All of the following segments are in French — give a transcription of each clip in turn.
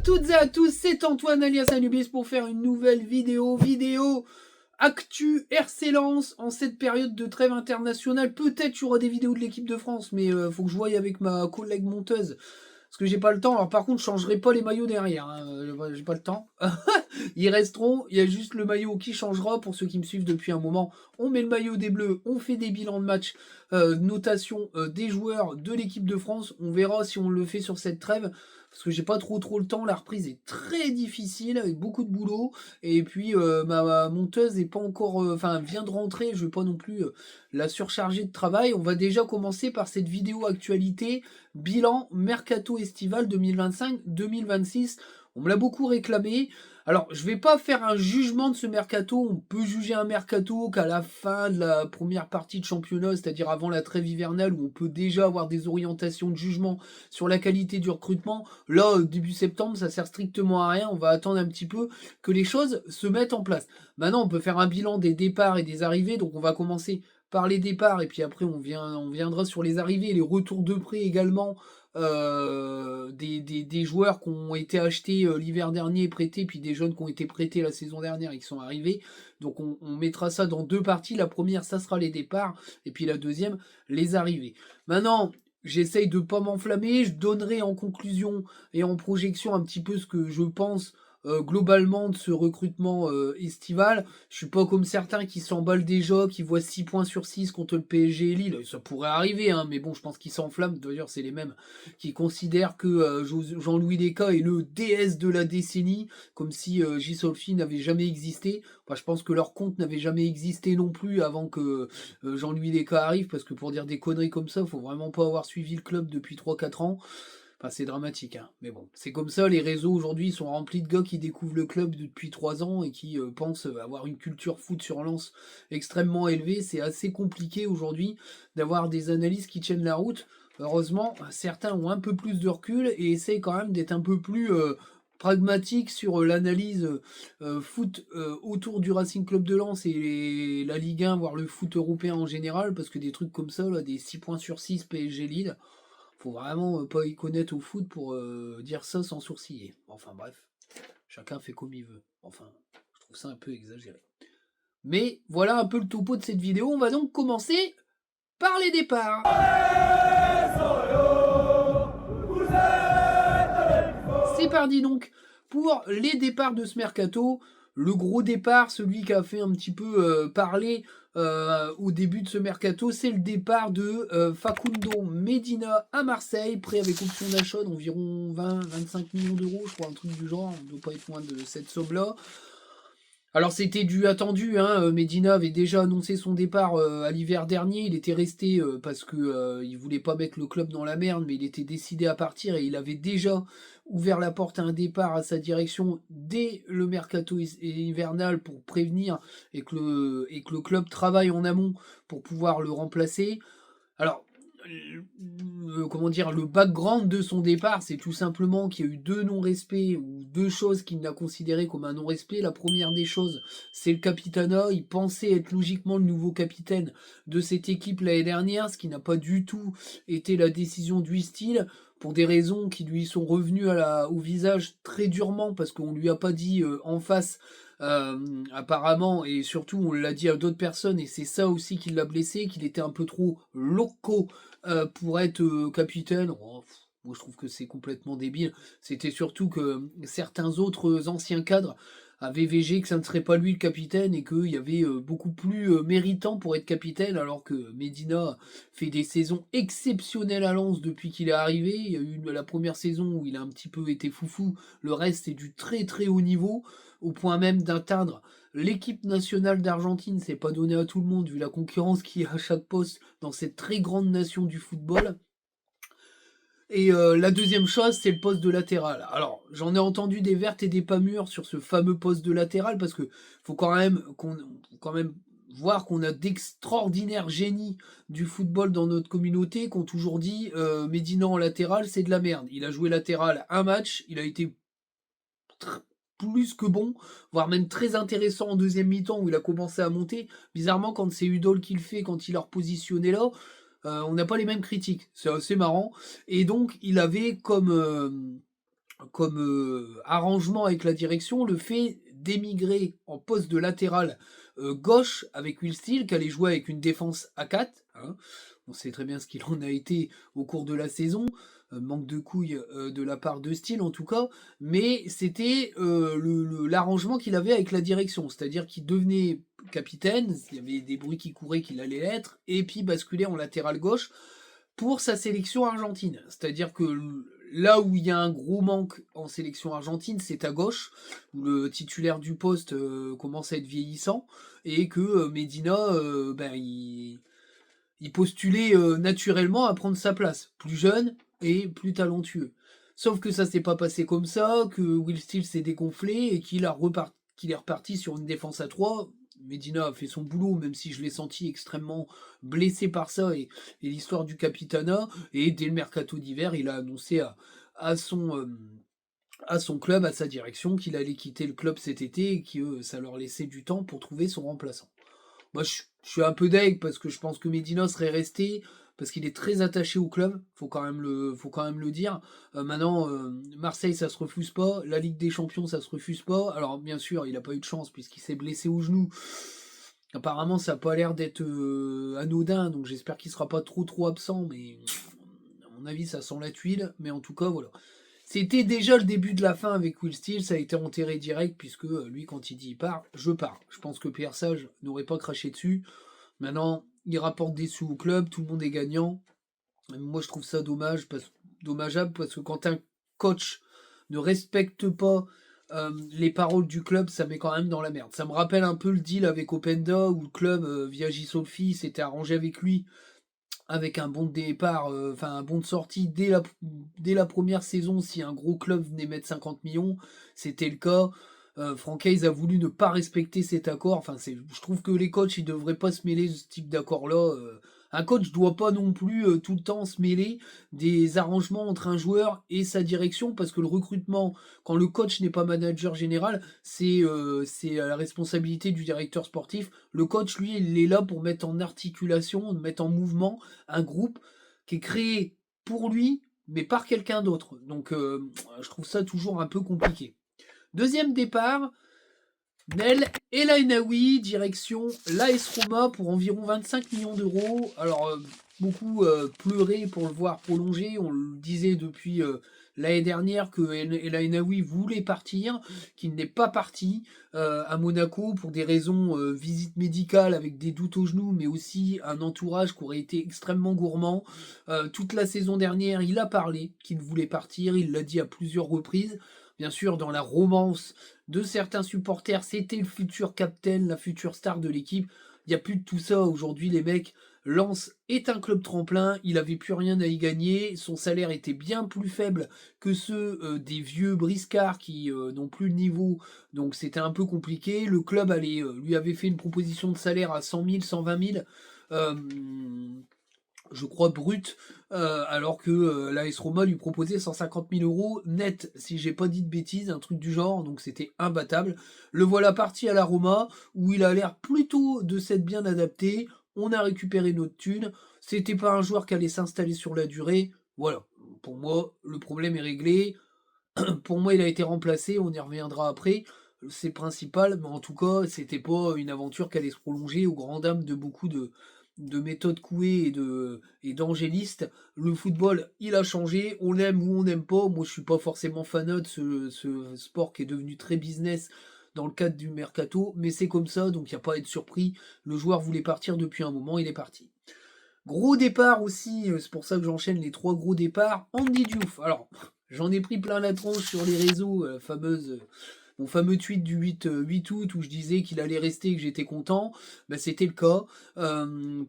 toutes et à tous, c'est Antoine alias Anubis pour faire une nouvelle vidéo actu RC Lens en cette période de trêve internationale. Peut-être qu'il y aura des vidéos de l'équipe de France, mais faut que je voie avec ma collègue monteuse. Parce que j'ai pas le temps. Alors par contre, je changerai pas les maillots derrière. J'ai pas le temps. Ils resteront. Il y a juste le maillot qui changera. Pour ceux qui me suivent depuis un moment, on met le maillot des Bleus. On fait des bilans de match, notation des joueurs de l'équipe de France. On verra si on le fait sur cette trêve. Parce que j'ai pas trop le temps. La reprise est très difficile avec beaucoup de boulot. Et puis ma monteuse est pas encore, vient de rentrer. Je vais pas non plus la surcharger de travail. On va déjà commencer par cette vidéo actualité. Bilan mercato estival 2025-2026. On me l'a beaucoup réclamé. Alors, je vais pas faire un jugement de ce mercato. On peut juger un mercato qu'à la fin de la première partie de championnat, c'est-à-dire avant la trêve hivernale, où on peut déjà avoir des orientations de jugement sur la qualité du recrutement. Là, début septembre, ça sert strictement à rien. On va attendre un petit peu que les choses se mettent en place. Maintenant, on peut faire un bilan des départs et des arrivées. Donc, on va commencer par les départs et puis après on viendra sur les arrivées, les retours de prêt également, des joueurs qui ont été achetés l'hiver dernier et prêtés, puis des jeunes qui ont été prêtés la saison dernière et qui sont arrivés. Donc on mettra ça dans deux parties. La première, ça sera les départs, et puis la deuxième, les arrivées. Maintenant, j'essaye de pas m'enflammer. Je donnerai en conclusion et en projection un petit peu ce que je pense globalement de ce recrutement estival. Je suis pas comme certains qui s'emballent déjà, qui voient 6 points sur 6 contre le PSG et Lille. Ça pourrait arriver, hein, mais bon, je pense qu'ils s'enflamment. D'ailleurs, c'est les mêmes qui considèrent que Jean-Louis Descas est le DS de la décennie, comme si Gisolfi n'avait jamais existé. Enfin, je pense que leur compte n'avait jamais existé non plus avant que Jean-Louis Descas arrive, parce que pour dire des conneries comme ça, faut vraiment pas avoir suivi le club depuis 3-4 ans. Enfin, c'est dramatique, hein. Mais bon, c'est comme ça, les réseaux aujourd'hui sont remplis de gars qui découvrent le club depuis 3 ans et qui pensent avoir une culture foot sur Lens extrêmement élevée. C'est assez compliqué aujourd'hui d'avoir des analyses qui tiennent la route. Heureusement, certains ont un peu plus de recul et essayent quand même d'être un peu plus pragmatiques sur l'analyse foot autour du Racing Club de Lens et la Ligue 1, voire le foot européen en général, parce que des trucs comme ça, là, des 6 points sur 6 PSG Lille, faut vraiment pas y connaître au foot pour dire ça sans sourciller. Enfin bref, chacun fait comme il veut. Enfin, je trouve ça un peu exagéré. Mais voilà un peu le topo de cette vidéo. On va donc commencer par les départs. C'est parti donc pour les départs de ce mercato. Le gros départ, celui qui a fait un petit peu parler au début de ce mercato, c'est le départ de Facundo Medina à Marseille, prêt avec option d'achat d'environ 20-25 millions d'euros, je crois, un truc du genre. On ne doit pas être loin de cette somme-là. Alors c'était du attendu, hein. Medina avait déjà annoncé son départ à l'hiver dernier. Il était resté parce que il voulait pas mettre le club dans la merde, mais il était décidé à partir et il avait déjà ouvert la porte à un départ à sa direction dès le mercato hivernal pour prévenir et que le club travaille en amont pour pouvoir le remplacer. Alors, comment dire, le background de son départ, c'est tout simplement qu'il y a eu deux non-respects ou deux choses qu'il n'a considérées comme un non-respect. La première des choses, c'est le capitana. Il pensait être logiquement le nouveau capitaine de cette équipe l'année dernière, ce qui n'a pas du tout été la décision du style, pour des raisons qui lui sont revenues au visage très durement, parce qu'on lui a pas dit en face. Apparemment, et surtout on l'a dit à d'autres personnes, et c'est ça aussi qui l'a blessé, qu'il était un peu trop loco pour être capitaine. Oh, moi je trouve que c'est complètement débile. C'était surtout que certains autres anciens cadres avaient végé que ça ne serait pas lui le capitaine et qu'il y avait beaucoup plus méritant pour être capitaine, alors que Medina fait des saisons exceptionnelles à Lens depuis qu'il est arrivé. Il y a eu la première saison où il a un petit peu été foufou, le reste c'est du très très haut niveau, au point même d'atteindre l'équipe nationale d'Argentine. C'est pas donné à tout le monde vu la concurrence qu'il y a à chaque poste dans cette très grande nation du football. Et la deuxième chose, c'est le poste de latéral. Alors, j'en ai entendu des vertes et des pas mûres sur ce fameux poste de latéral, parce que faut quand même voir qu'on a d'extraordinaires génies du football dans notre communauté qui ont toujours dit Medina en latéral, c'est de la merde. Il a joué latéral un match, il a été plus que bon, voire même très intéressant en deuxième mi-temps où il a commencé à monter. Bizarrement, quand c'est Udol qui le fait, quand il a repositionné là, on n'a pas les mêmes critiques. C'est assez marrant. Et donc, il avait arrangement avec la direction le fait d'émigrer en poste de latéral gauche avec Will Steele, qui allait jouer avec une défense à 4. Hein. On sait très bien ce qu'il en a été au cours de la saison. Manque de couilles de la part de Steele en tout cas. Mais c'était l'arrangement qu'il avait avec la direction. C'est-à-dire qu'il devenait capitaine, il y avait des bruits qui couraient qu'il allait l'être, et puis basculer en latéral gauche pour sa sélection argentine. C'est-à-dire que là où il y a un gros manque en sélection argentine, c'est à gauche, où le titulaire du poste commence à être vieillissant, et que Medina, il postulait naturellement à prendre sa place, plus jeune et plus talentueux. Sauf que ça s'est pas passé comme ça, que Will Steele s'est dégonflé et qu'il est reparti sur une défense à 3. Medina a fait son boulot, même si je l'ai senti extrêmement blessé par ça et l'histoire du Capitana. Et dès le mercato d'hiver, il a annoncé à son club, à sa direction, qu'il allait quitter le club cet été et que ça leur laissait du temps pour trouver son remplaçant. Moi, je suis un peu deg parce que je pense que Medina serait resté parce qu'il est très attaché au club. Faut quand même le dire. Maintenant, Marseille, ça se refuse pas. La Ligue des Champions, ça se refuse pas. Alors, bien sûr, il a pas eu de chance puisqu'il s'est blessé au genou. Apparemment, ça a pas l'air d'être anodin, donc j'espère qu'il sera pas trop absent. Mais à mon avis, ça sent la tuile. Mais en tout cas, voilà. C'était déjà le début de la fin avec Will Steele, ça a été enterré direct, puisque lui, quand il dit il part, je pars. Je pense que Pierre Sage n'aurait pas craché dessus. Maintenant, il rapporte des sous au club, tout le monde est gagnant. Moi, je trouve ça dommageable, parce que quand un coach ne respecte pas les paroles du club, ça met quand même dans la merde. Ça me rappelle un peu le deal avec Openda, où le club, via J-Solfi, s'était arrangé avec lui avec un bon de départ, un bon de sortie dès la première saison, si un gros club venait mettre 50 millions, c'était le cas. Frank Hayes a voulu ne pas respecter cet accord. Je trouve que les coachs, ils devraient pas se mêler de ce type d'accord-là. Un coach doit pas non plus tout le temps se mêler des arrangements entre un joueur et sa direction, parce que le recrutement, quand le coach n'est pas manager général, c'est à la responsabilité du directeur sportif. Le coach, lui, il est là pour mettre en articulation, mettre en mouvement un groupe qui est créé pour lui, mais par quelqu'un d'autre. Donc je trouve ça toujours un peu compliqué. Deuxième départ, Nel Elainaoui, direction l'AS Roma pour environ 25 millions d'euros. Alors, beaucoup pleuré pour le voir prolonger. On le disait depuis l'année dernière que Elainaoui voulait partir, qu'il n'est pas parti à Monaco pour des raisons visite médicale avec des doutes au genou, mais aussi un entourage qui aurait été extrêmement gourmand. Toute la saison dernière, il a parlé qu'il voulait partir, il l'a dit à plusieurs reprises. Bien sûr, dans la romance de certains supporters, c'était le futur captain, la future star de l'équipe. Il n'y a plus de tout ça aujourd'hui, les mecs. Lens est un club tremplin, il n'avait plus rien à y gagner, son salaire était bien plus faible que ceux des vieux briscards qui n'ont plus le niveau, donc c'était un peu compliqué. Le club lui avait fait une proposition de salaire à 100 000, 120 000. Je crois brut, alors que l'AS Roma lui proposait 150 000 euros net, si j'ai pas dit de bêtises, un truc du genre, donc c'était imbattable. Le voilà parti à la Roma, où il a l'air plutôt de s'être bien adapté, on a récupéré notre thune, c'était pas un joueur qui allait s'installer sur la durée, voilà. Pour moi, le problème est réglé, pour moi il a été remplacé, on y reviendra après, c'est principal, mais en tout cas, c'était pas une aventure qui allait se prolonger aux grandes dames de beaucoup de méthode Coué et d'angélistes. Le football, il a changé, on l'aime ou on n'aime pas. Moi, je suis pas forcément fanat de ce sport qui est devenu très business dans le cadre du mercato, mais c'est comme ça, donc il n'y a pas à être surpris. Le joueur voulait partir depuis un moment, il est parti. Gros départ aussi, c'est pour ça que j'enchaîne les 3 gros départs. Andy Diouf. Alors, j'en ai pris plein la tronche sur les réseaux, mon fameux tweet du 8 août où je disais qu'il allait rester et que j'étais content. Ben, c'était le cas.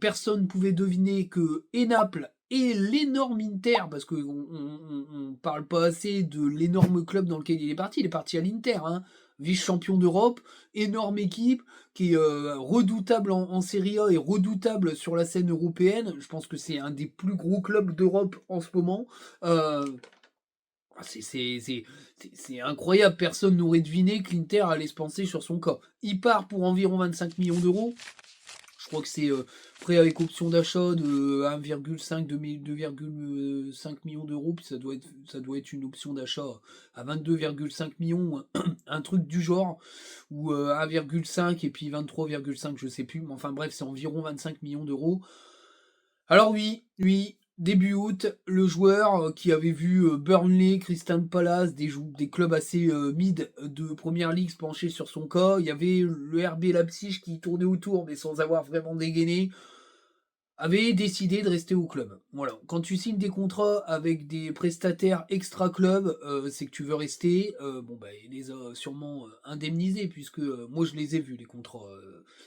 Personne ne pouvait deviner que Naples et l'énorme Inter, parce qu'on on parle pas assez de l'énorme club dans lequel il est parti à l'Inter, hein, vice-champion d'Europe, énorme équipe, qui est redoutable en Serie A et redoutable sur la scène européenne. Je pense que c'est un des plus gros clubs d'Europe en ce moment. Euh, c'est incroyable, personne n'aurait deviné que l'Inter allait se penser sur son cas. Il part pour environ 25 millions d'euros. Je crois que c'est prêt avec option d'achat de 1,5, 2,5 millions d'euros, puis ça doit être une option d'achat à 22,5 millions, un truc du genre, ou 1,5 et puis 23,5, je sais plus, mais enfin bref, c'est environ 25 millions d'euros. Alors oui, début août, le joueur qui avait vu Burnley, Crystal Palace, des clubs assez mid de Première Ligue se pencher sur son cas. Il y avait le RB Leipzig qui tournait autour, mais sans avoir vraiment dégainé, avait décidé de rester au club. Voilà. Quand tu signes des contrats avec des prestataires extra-club, c'est que tu veux rester. Bon, bah, il les a sûrement indemnisés, puisque moi je les ai vus, les contrats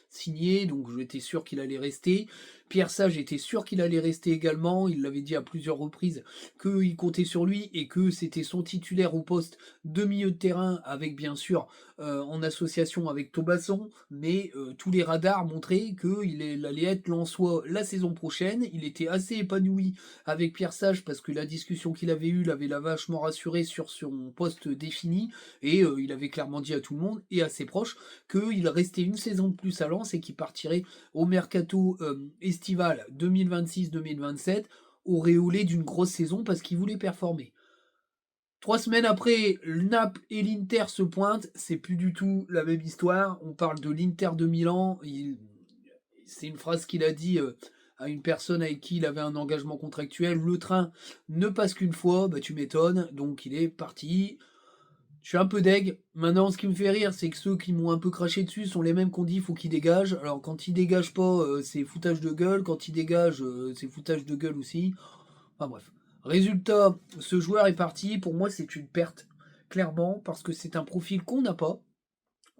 signés, donc j'étais sûr qu'il allait rester. Pierre Sage était sûr qu'il allait rester également. Il l'avait dit à plusieurs reprises qu'il comptait sur lui et que c'était son titulaire au poste de milieu de terrain, avec bien sûr en association avec Thomasson, mais tous les radars montraient qu'il allait être Lensois la saison prochaine. Il était assez épanoui avec Pierre Sage parce que la discussion qu'il avait eue l'avait vachement rassuré sur son poste défini, et il avait clairement dit à tout le monde et à ses proches qu'il restait une saison de plus à Lens et qu'il partirait au mercato estival 2026-2027 auréolé d'une grosse saison parce qu'il voulait performer. 3 semaines après, le Naples et l'Inter se pointent, c'est plus du tout la même histoire. On parle de l'Inter de Milan. C'est une phrase qu'il a dit à une personne avec qui il avait un engagement contractuel. Le train ne passe qu'une fois, bah tu m'étonnes. Donc il est parti. Je suis un peu deg. Maintenant, ce qui me fait rire, c'est que ceux qui m'ont un peu craché dessus sont les mêmes qu'on dit faut qu'ils dégagent. Alors quand ils dégagent pas, c'est foutage de gueule. Quand ils dégagent, c'est foutage de gueule aussi. Enfin bref. Résultat, ce joueur est parti. Pour moi, c'est une perte, clairement, parce que c'est un profil qu'on n'a pas.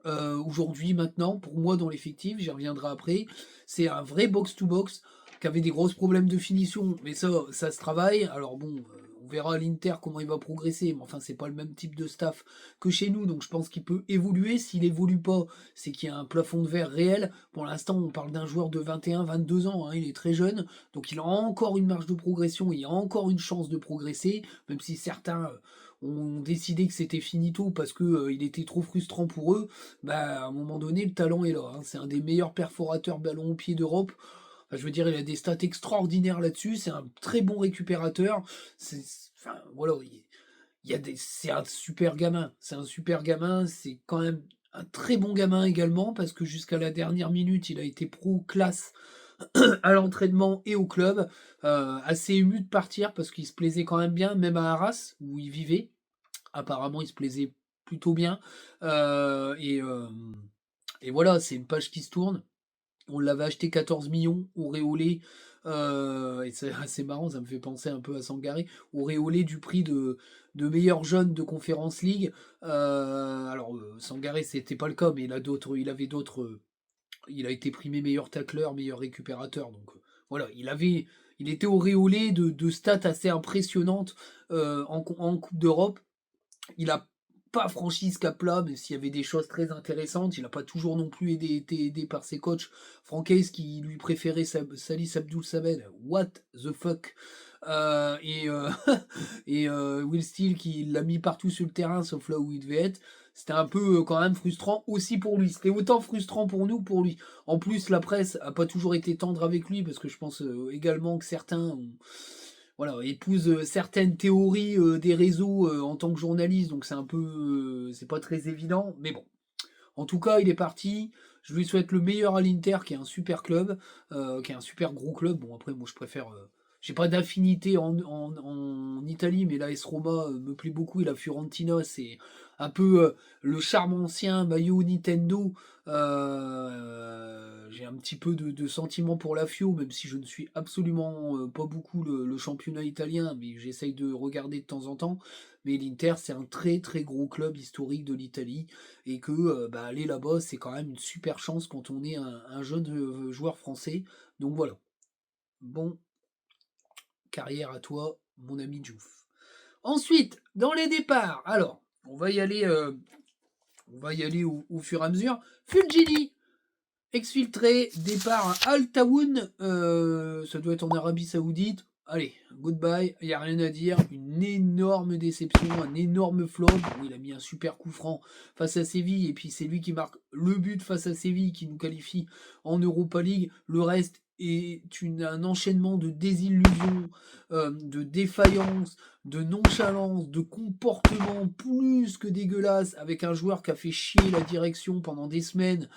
Aujourd'hui, maintenant, pour moi, dans l'effectif, j'y reviendrai après. C'est un vrai box-to-box qui avait des gros problèmes de finition, mais ça se travaille. Alors bon, on verra à l'Inter comment il va progresser, mais enfin, c'est pas le même type de staff que chez nous, donc je pense qu'il peut évoluer. S'il évolue pas, c'est qu'il y a un plafond de verre réel. Pour l'instant, on parle d'un joueur de 21, 22 ans, hein, il est très jeune, donc il a encore une marge de progression, il a encore une chance de progresser, même si certains ont décidé que c'était finito parce que il était trop frustrant pour eux. Bah, à un moment donné, le talent est là, hein. C'est un des meilleurs perforateurs ballon au pied d'Europe. Enfin, je veux dire, il a des stats extraordinaires là-dessus. C'est un très bon récupérateur. Enfin, voilà, c'est un super gamin. C'est un super gamin. C'est quand même un très bon gamin également parce que jusqu'à la dernière minute, il a été pro classe à l'entraînement et au club. Assez ému de partir parce qu'il se plaisait quand même bien, même à Arras où il vivait. Apparemment, il se plaisait plutôt bien. Euh, et, euh, et voilà, c'est une page qui se tourne. On l'avait acheté 14 millions, auréolé, et c'est assez marrant, ça me fait penser un peu à Sangaré, auréolé du prix de meilleur jeune de Conference League. Alors, Sangaré, c'était pas le cas, mais il avait d'autres. Il a été primé meilleur tacleur, meilleur récupérateur. Donc voilà, il était auréolé de stats assez impressionnantes en Coupe d'Europe. Il a pas franchi ce cap-là, mais s'il y avait des choses très intéressantes, il n'a pas toujours non plus été aidé par ses coachs. Francaise qui lui préférait Salis Abdul Samed, what the fuck. Et Will Steele qui l'a mis partout sur le terrain sauf là où il devait être. C'était un peu quand même frustrant aussi pour lui. C'était autant frustrant pour nous pour lui. En plus, la presse a pas toujours été tendre avec lui parce que je pense également que certains voilà, épouse certaines théories des réseaux en tant que journaliste, donc c'est un peu, c'est pas très évident, mais bon. En tout cas, il est parti. Je lui souhaite le meilleur à l'Inter, qui est un super club, qui est un super gros club. Bon, après, moi, je préfère. J'ai pas d'affinité en Italie, mais l'AS Roma me plaît beaucoup. Et la Fiorentina, c'est un peu le charme ancien, maillot Nintendo. J'ai un petit peu de sentiment pour la Fio, même si je ne suis absolument pas beaucoup le championnat italien, mais j'essaye de regarder de temps en temps. Mais l'Inter, c'est un très très gros club historique de l'Italie et que bah, aller là-bas, c'est quand même une super chance quand on est un jeune joueur français. Donc voilà. Bon, carrière à toi, mon ami Diouf. Ensuite, dans les départs, alors, on va y aller au fur et à mesure. Fulgini, exfiltré, départ à Al Tawoun, ça doit être en Arabie Saoudite. allez, goodbye, il n'y a rien à dire. Une énorme déception, un énorme flop. Bon, il a mis un super coup franc face à Séville, et puis c'est lui qui marque le but face à Séville qui nous qualifie en Europa League. Le reste est un enchaînement de désillusions, de défaillances, de nonchalance, de comportement plus que dégueulasse, avec un joueur qui a fait chier la direction pendant des semaines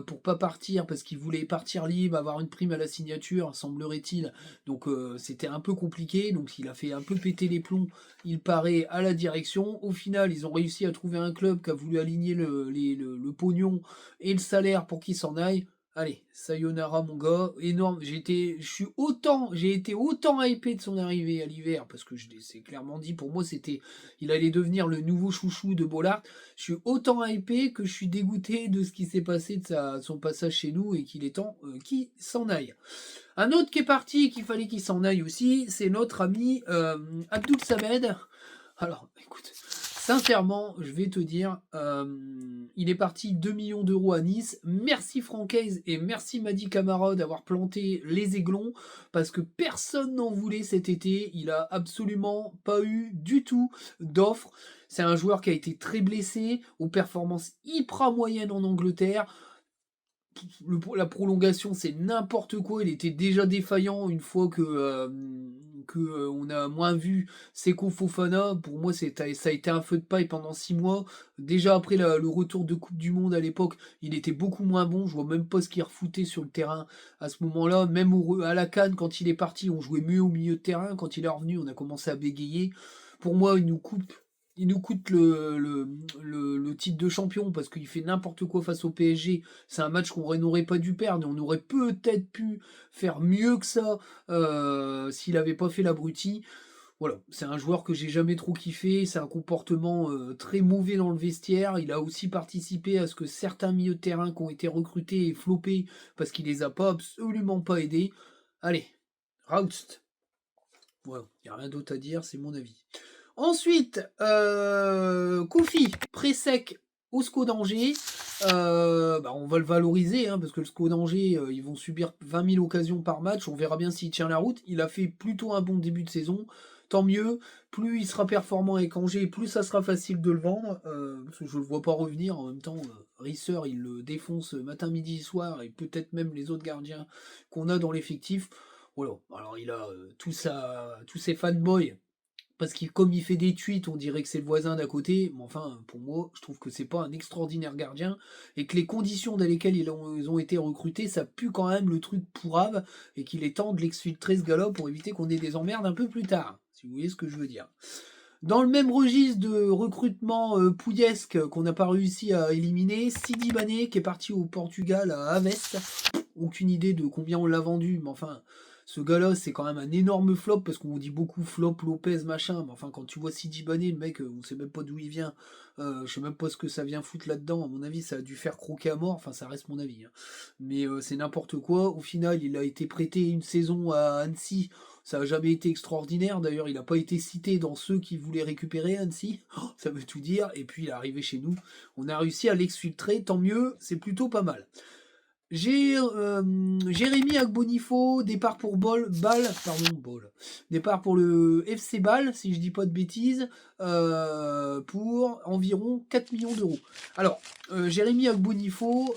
pour pas partir parce qu'il voulait partir libre, avoir une prime à la signature, semblerait-il. Donc c'était un peu compliqué, donc il a fait un peu péter les plombs, il paraît, à la direction. Au final, ils ont réussi à trouver un club qui a voulu aligner le pognon et le salaire pour qu'il s'en aille. Allez, sayonara mon gars, énorme. J'ai été autant hypé de son arrivée à l'hiver parce que c'est clairement dit pour moi il allait devenir le nouveau chouchou de Bollard. Je suis autant hypé que je suis dégoûté de ce qui s'est passé de son passage chez nous et qu'il est temps qu'il s'en aille. Un autre qui est parti et qu'il fallait qu'il s'en aille aussi, c'est notre ami Abdoul Samed. Alors, écoute, sincèrement, je vais te dire, il est parti 2 millions d'euros à Nice. Merci Francaise et merci Madi Camara d'avoir planté les aiglons parce que personne n'en voulait cet été. Il a absolument pas eu du tout d'offre. C'est un joueur qui a été très blessé, aux performances hyper moyennes en Angleterre. La prolongation, c'est n'importe quoi. Il était déjà défaillant une fois que on a moins vu Seko Fofana. Pour moi, ça a été un feu de paille pendant 6 mois. Déjà après le retour de Coupe du Monde à l'époque, il était beaucoup moins bon. Je vois même pas ce qu'il refoutait sur le terrain à ce moment-là. Même à la CAN, quand il est parti, on jouait mieux au milieu de terrain. Quand il est revenu, on a commencé à bégayer. Pour moi, il nous coûte le titre de champion parce qu'il fait n'importe quoi face au PSG. C'est un match qu'on n'aurait pas dû perdre. On aurait peut-être pu faire mieux que ça s'il n'avait pas fait l'abruti. Voilà, c'est un joueur que j'ai jamais trop kiffé. C'est un comportement très mauvais dans le vestiaire. Il a aussi participé à ce que certains milieux de terrain qui ont été recrutés et floppés parce qu'il les a pas absolument pas aidés. Allez, Roust. Voilà, il n'y a rien d'autre à dire, c'est mon avis. Ensuite, Koufi, pré-sec au SCO d'Angers. On va le valoriser, hein, parce que le SCO d'Angers, ils vont subir 20 000 occasions par match. On verra bien s'il tient la route. Il a fait plutôt un bon début de saison. Tant mieux. Plus il sera performant avec Angers, plus ça sera facile de le vendre. Parce que je ne le vois pas revenir. En même temps, Risser, il le défonce matin, midi, soir. Et peut-être même les autres gardiens qu'on a dans l'effectif. Voilà. Alors il a tous ses fanboys parce que comme il fait des tweets, on dirait que c'est le voisin d'à côté. Mais enfin, pour moi, je trouve que c'est pas un extraordinaire gardien et que les conditions dans lesquelles ils ont été recrutés, ça pue quand même le truc pourrave et qu'il est temps de l'exfiltrer ce gars-là pour éviter qu'on ait des emmerdes un peu plus tard. Si vous voyez ce que je veux dire. Dans le même registre de recrutement pouillesque qu'on n'a pas réussi à éliminer, Sidi Mané qui est parti au Portugal à Aves. Aucune idée de combien on l'a vendu, mais enfin, ce gars-là, c'est quand même un énorme flop parce qu'on dit beaucoup flop, Lopez, machin. Mais enfin, quand tu vois Sidi Mané, le mec, on sait même pas d'où il vient. Je sais même pas ce que ça vient foutre là-dedans. À mon avis, ça a dû faire croquer à mort. Enfin, ça reste mon avis, hein. Mais c'est n'importe quoi. Au final, il a été prêté une saison à Annecy. Ça n'a jamais été extraordinaire. D'ailleurs, il n'a pas été cité dans ceux qui voulaient récupérer Annecy. Ça veut tout dire. Et puis, il est arrivé chez nous. On a réussi à l'exfiltrer. Tant mieux. C'est plutôt pas mal. J'ai Jérémy Agbonifo, départ pour départ pour le FC Bâle, si je dis pas de bêtises, pour environ 4 millions d'euros. Alors, Jérémy Agbonifo,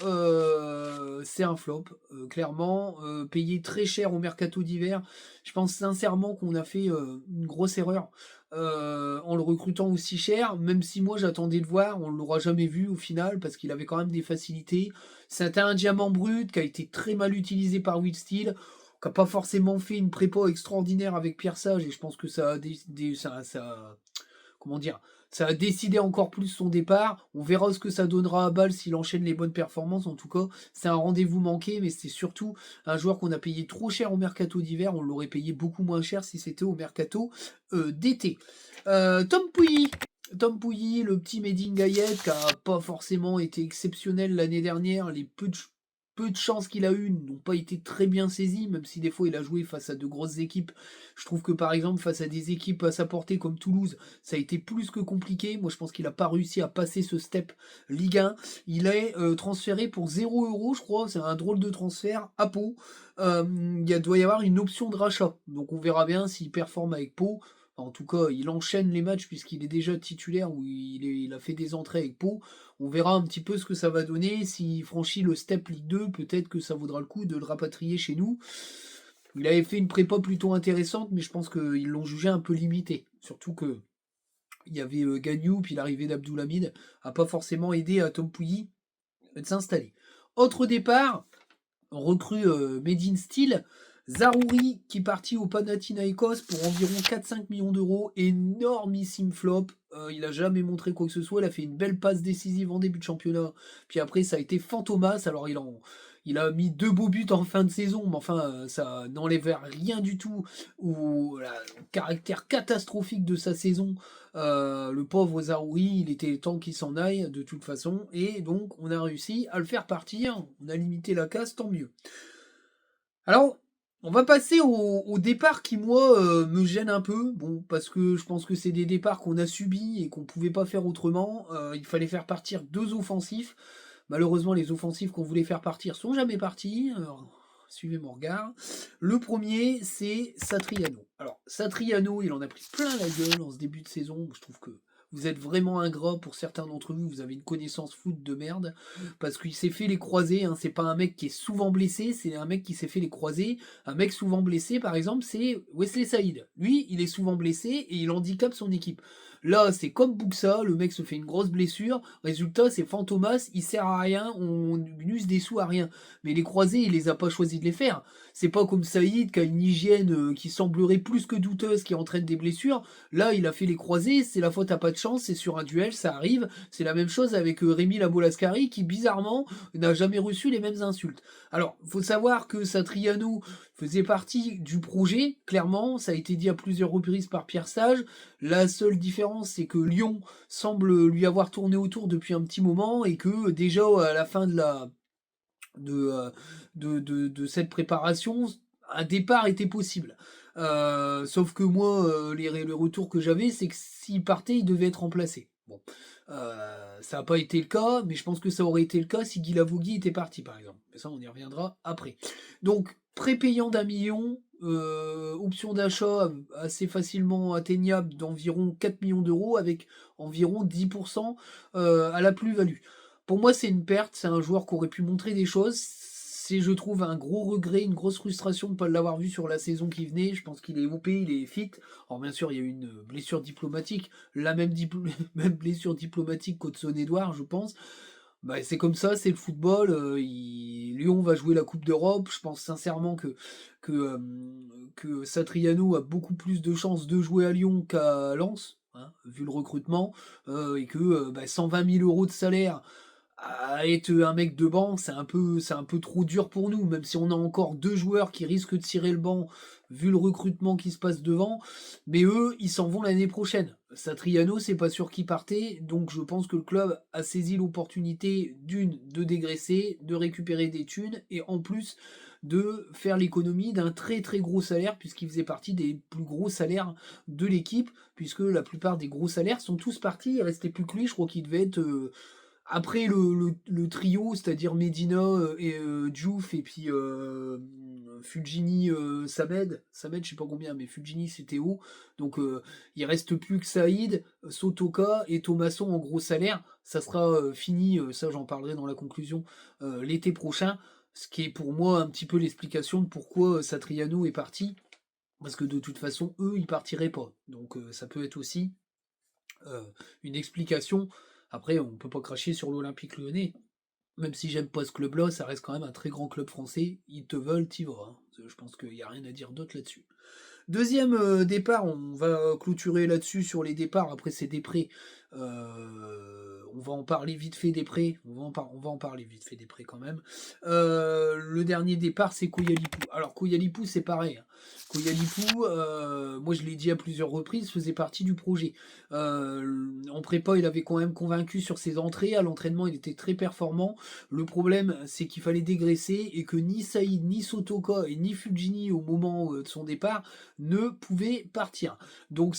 c'est un flop, clairement, payé très cher au mercato d'hiver. Je pense sincèrement qu'on a fait une grosse erreur en le recrutant aussi cher, même si moi j'attendais de voir, on ne l'aura jamais vu au final, parce qu'il avait quand même des facilités. C'était un diamant brut qui a été très mal utilisé par Will Steele, qui n'a pas forcément fait une prépa extraordinaire avec Pierre Sage, et je pense que comment dire, ça a décidé encore plus son départ. On verra ce que ça donnera à Bâle s'il enchaîne les bonnes performances. En tout cas, c'est un rendez-vous manqué, mais c'est surtout un joueur qu'on a payé trop cher au mercato d'hiver. On l'aurait payé beaucoup moins cher si c'était au mercato d'été. Tom Pouilly. Tom Pouilly, le petit Medine Gaillette, qui a pas forcément été exceptionnel l'année dernière. Les peu de peu de chances qu'il a eues n'ont pas été très bien saisies, même si des fois il a joué face à de grosses équipes. Je trouve que par exemple face à des équipes à sa portée comme Toulouse, ça a été plus que compliqué. Moi je pense qu'il n'a pas réussi à passer ce step Ligue 1. Il est transféré pour 0 € je crois, c'est un drôle de transfert à Pau. Doit y avoir une option de rachat, donc on verra bien s'il performe avec Pau. En tout cas, il enchaîne les matchs puisqu'il est déjà titulaire ou il a fait des entrées avec Pau. On verra un petit peu ce que ça va donner. S'il franchit le step Ligue 2, peut-être que ça vaudra le coup de le rapatrier chez nous. Il avait fait une prépa plutôt intéressante, mais je pense qu'ils l'ont jugé un peu limité. Surtout que il y avait Gagnou, puis l'arrivée d'Abdoulhamid n'a pas forcément aidé à Tom Pouilly de s'installer. Autre départ, recrue Made in Steel, Zarouri qui est parti au Panathinaikos pour environ 4-5 millions d'euros, énormissime flop, il a jamais montré quoi que ce soit, il a fait une belle passe décisive en début de championnat, puis après ça a été fantomas, alors il a mis 2 beaux buts en fin de saison, mais enfin ça n'enlève rien du tout au caractère catastrophique de sa saison. Le pauvre Zarouri, il était temps qu'il s'en aille de toute façon, et donc on a réussi à le faire partir, on a limité la casse, tant mieux. Alors, on va passer au départ qui, moi, me gêne un peu. Bon, parce que je pense que c'est des départs qu'on a subis et qu'on pouvait pas faire autrement. Il fallait faire partir 2 offensifs. Malheureusement, les offensifs qu'on voulait faire partir sont jamais partis. Alors, suivez mon regard. Le premier, c'est Satriano. Alors, Satriano, il en a pris plein la gueule en ce début de saison. Je trouve que vous êtes vraiment ingrat pour certains d'entre vous. Vous avez une connaissance foot de merde parce qu'il s'est fait les croisés. Hein. C'est pas un mec qui est souvent blessé, c'est un mec qui s'est fait les croisés. Un mec souvent blessé, par exemple, c'est Wesley Saïd. Lui, il est souvent blessé et il handicape son équipe. Là, c'est comme Buxa, le mec se fait une grosse blessure. Résultat, c'est Fantomas, il sert à rien, on use des sous à rien. Mais les croisés, il les a pas choisi de les faire. C'est pas comme Saïd qui a une hygiène qui semblerait plus que douteuse, qui entraîne des blessures. Là, il a fait les croisés, c'est la faute à pas de chance, c'est sur un duel, ça arrive. C'est la même chose avec Rémi Labolascari qui, bizarrement, n'a jamais reçu les mêmes insultes. Alors, faut savoir que Satriano faisait partie du projet, clairement, ça a été dit à plusieurs reprises par Pierre Sage. La seule différence, c'est que Lyon semble lui avoir tourné autour depuis un petit moment et que déjà à la fin de cette préparation, un départ était possible. Sauf que moi, les retours que j'avais, c'est que s'il partait, il devait être remplacé. Bon, ça n'a pas été le cas, mais je pense que ça aurait été le cas si Guy Lavogui était parti, par exemple. Mais ça, on y reviendra après. Donc, prépayant d'1 million, option d'achat assez facilement atteignable d'environ 4 millions d'euros avec environ 10% à la plus-value. Pour moi, c'est une perte. C'est un joueur qui aurait pu montrer des choses. C'est, je trouve, un gros regret, une grosse frustration de ne pas l'avoir vu sur la saison qui venait. Je pense qu'il est OP, il est fit. Alors, bien sûr, il y a eu une blessure diplomatique. La même, même blessure diplomatique qu'Hudson-Edouard, je pense. Bah, c'est comme ça, c'est le football. Lyon va jouer la Coupe d'Europe. Je pense sincèrement que, euh, que Satriano a beaucoup plus de chances de jouer à Lyon qu'à Lens, hein, vu le recrutement, et que 120 000 euros de salaire à être un mec de banc, c'est un peu trop dur pour nous, même si on a encore 2 joueurs qui risquent de tirer le banc vu le recrutement qui se passe devant, mais eux, ils s'en vont l'année prochaine. Satriano, c'est pas sûr qu'il partait, donc je pense que le club a saisi l'opportunité de dégraisser, de récupérer des thunes, et en plus de faire l'économie d'un très très gros salaire, puisqu'il faisait partie des plus gros salaires de l'équipe, puisque la plupart des gros salaires sont tous partis, il restait plus que lui, je crois qu'il devait être après le trio, c'est-à-dire Medina et Diouf et puis Fulgini, Samed, je sais pas combien, mais Fulgini c'était haut. Donc il reste plus que Saïd, Sotoka et Thomasson en gros salaire. Ça sera fini, ça j'en parlerai dans la conclusion l'été prochain. Ce qui est pour moi un petit peu l'explication de pourquoi Satriano est parti. Parce que de toute façon, eux, ils partiraient pas. Donc ça peut être aussi une explication. Après, on peut pas cracher sur l'Olympique Lyonnais. Même si j'aime pas ce club-là, ça reste quand même un très grand club français. Ils te veulent, t'y vas. Hein. Je pense qu'il n'y a rien à dire d'autre là-dessus. Deuxième départ, on va clôturer là-dessus sur les départs. Après, c'est des prêts. On va en parler vite fait des prêts. On va en parler vite fait des prêts quand même. Le dernier départ, c'est Kouyalipou. Alors Kouyalipou, c'est pareil, hein. Kouyalipou, moi je l'ai dit à plusieurs reprises, faisait partie du projet. En prépa, il avait quand même convaincu sur ses entrées. À l'entraînement, il était très performant. Le problème, c'est qu'il fallait dégraisser et que ni Saïd, ni Sotoka et ni Fujini, au moment de son départ, ne pouvaient partir. Donc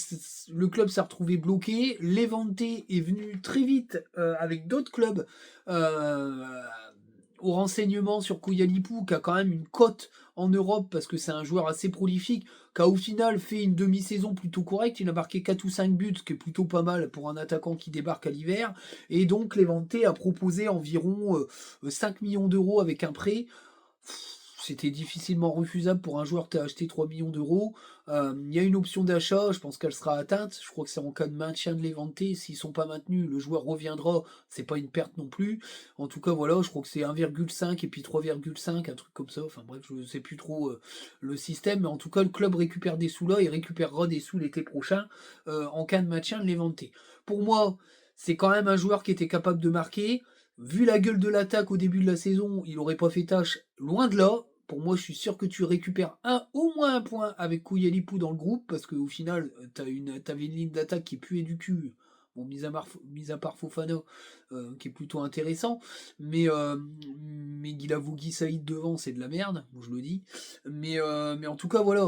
le club s'est retrouvé bloqué. Levante est venu très vite avec d'autres clubs au renseignement sur Kouyalipou, qui a quand même une cote en Europe parce que c'est un joueur assez prolifique, qui a au final fait une demi-saison plutôt correcte. Il a marqué 4 ou 5 buts, ce qui est plutôt pas mal pour un attaquant qui débarque à l'hiver. Et donc Levante a proposé environ 5 millions d'euros avec un prêt. C'était difficilement refusable pour un joueur qui a acheté 3 millions d'euros. Il y a une option d'achat, je pense qu'elle sera atteinte. Je crois que c'est en cas de maintien de Levante. S'ils sont pas maintenus, le joueur reviendra. C'est pas une perte non plus. En tout cas, voilà, je crois que c'est 1,5 et puis 3,5, un truc comme ça. Enfin bref, je ne sais plus trop le système. Mais en tout cas, le club récupère des sous là et récupérera des sous l'été prochain en cas de maintien de Levante. Pour moi, c'est quand même un joueur qui était capable de marquer. Vu la gueule de l'attaque au début de la saison, il n'aurait pas fait tâche, loin de là. Pour moi, je suis sûr que tu récupères au moins un point avec Kouyalipou dans le groupe, parce qu'au final, t'avais une ligne d'attaque qui puait du cul. Bon, mis à part Fofana, qui est plutôt intéressant, mais Guilavogui Saïd devant, c'est de la merde, moi je le dis. Mais en tout cas, voilà,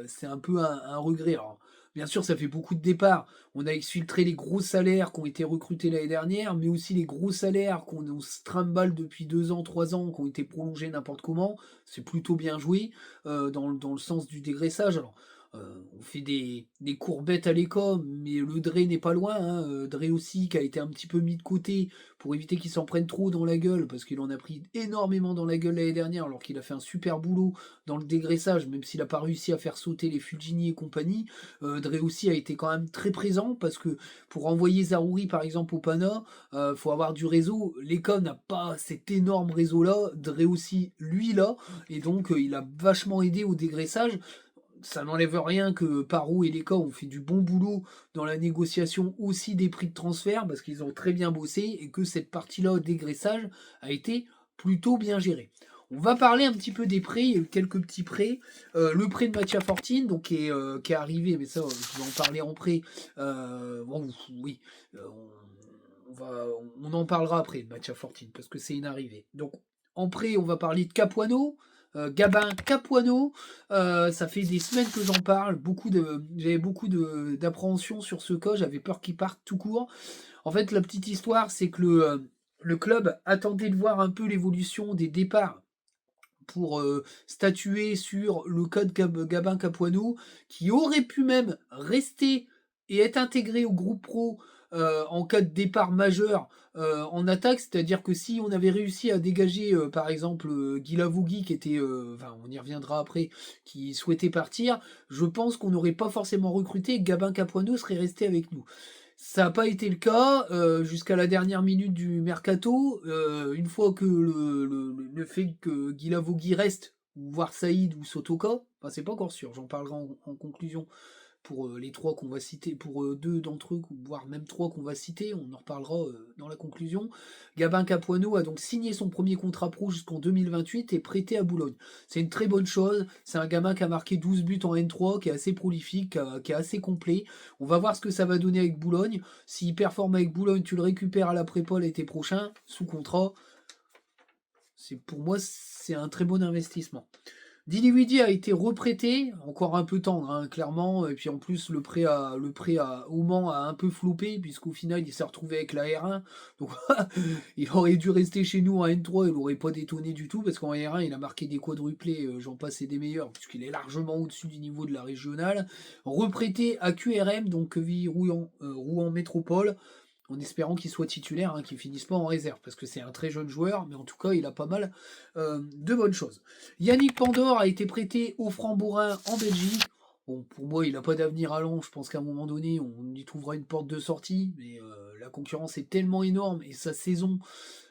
c'est un peu un regret. Alors, bien sûr, ça fait beaucoup de départs. On a exfiltré les gros salaires qui ont été recrutés l'année dernière, mais aussi les gros salaires qu'on se trimballe depuis 2 ans, 3 ans, qui ont été prolongés n'importe comment. C'est plutôt bien joué dans le sens du dégraissage. Alors, on fait des courbettes à l'école, mais le Dre n'est pas loin, hein. Dre aussi, qui a été un petit peu mis de côté pour éviter qu'il s'en prenne trop dans la gueule, parce qu'il en a pris énormément dans la gueule l'année dernière, alors qu'il a fait un super boulot dans le dégraissage, même s'il n'a pas réussi à faire sauter les Fulgini et compagnie. Dre aussi a été quand même très présent, parce que pour envoyer Zarouri par exemple au Pana, faut avoir du réseau. L'Econ n'a pas cet énorme réseau-là, Dre aussi, lui, là, et donc il a vachement aidé au dégraissage. Ça n'enlève rien que Paro et Leka ont fait du bon boulot dans la négociation aussi des prix de transfert, parce qu'ils ont très bien bossé, et que cette partie-là, dégraissage, a été plutôt bien gérée. On va parler un petit peu des prêts, il y a eu quelques petits prêts. Le prêt de Mattia Fortine, donc, qui est arrivé, mais ça, je vais en parler en prêt. Bon, oui, on en parlera après de Mattia Fortine, parce que c'est une arrivée. Donc, en prêt, on va parler de Capuano. Gabin Capuano, ça fait des semaines que j'en parle, j'avais beaucoup d'appréhension sur ce cas, j'avais peur qu'il parte tout court. En fait, la petite histoire, c'est que le club attendait de voir un peu l'évolution des départs pour statuer sur le cas de Gabin Capuano, qui aurait pu même rester et être intégré au groupe pro en cas de départ majeur en attaque, c'est-à-dire que si on avait réussi à dégager par exemple Guilavogui qui était, enfin on y reviendra après, qui souhaitait partir, je pense qu'on n'aurait pas forcément recruté, Gabin Capuano serait resté avec nous. Ça n'a pas été le cas jusqu'à la dernière minute du mercato. Une fois que le fait que Guilavogui reste, ou voir Saïd ou Sotoka, enfin c'est pas encore sûr, j'en parlerai en conclusion pour les trois qu'on va citer, pour deux d'entre eux, voire même trois qu'on va citer, on en reparlera dans la conclusion. Gabin Capuano a donc signé son premier contrat pro jusqu'en 2028 et prêté à Boulogne. C'est une très bonne chose, c'est un gamin qui a marqué 12 buts en N3, qui est assez prolifique, qui est assez complet. On va voir ce que ça va donner avec Boulogne. S'il performe avec Boulogne, tu le récupères à la prépa l'été prochain, sous contrat. Pour moi, c'est un très bon investissement. Dinwiddie a été reprêté, encore un peu tendre, hein, clairement, et puis en plus le prêt au Mans a un peu floppé, puisqu'au final il s'est retrouvé avec la R1, donc il aurait dû rester chez nous en N3, il n'aurait pas détonné du tout, parce qu'en R1 il a marqué des quadruplés, j'en passe et des meilleurs, puisqu'il est largement au-dessus du niveau de la régionale. Reprêté à QRM, donc Rouen Métropole, en espérant qu'il soit titulaire, hein, qu'il finisse pas en réserve, parce que c'est un très jeune joueur, mais en tout cas il a pas mal de bonnes choses. Yannick Pandore a été prêté au Frambourrin en Belgique. Bon, pour moi, il n'a pas d'avenir à long. Je pense qu'à un moment donné, on y trouvera une porte de sortie, mais la concurrence est tellement énorme, et sa saison,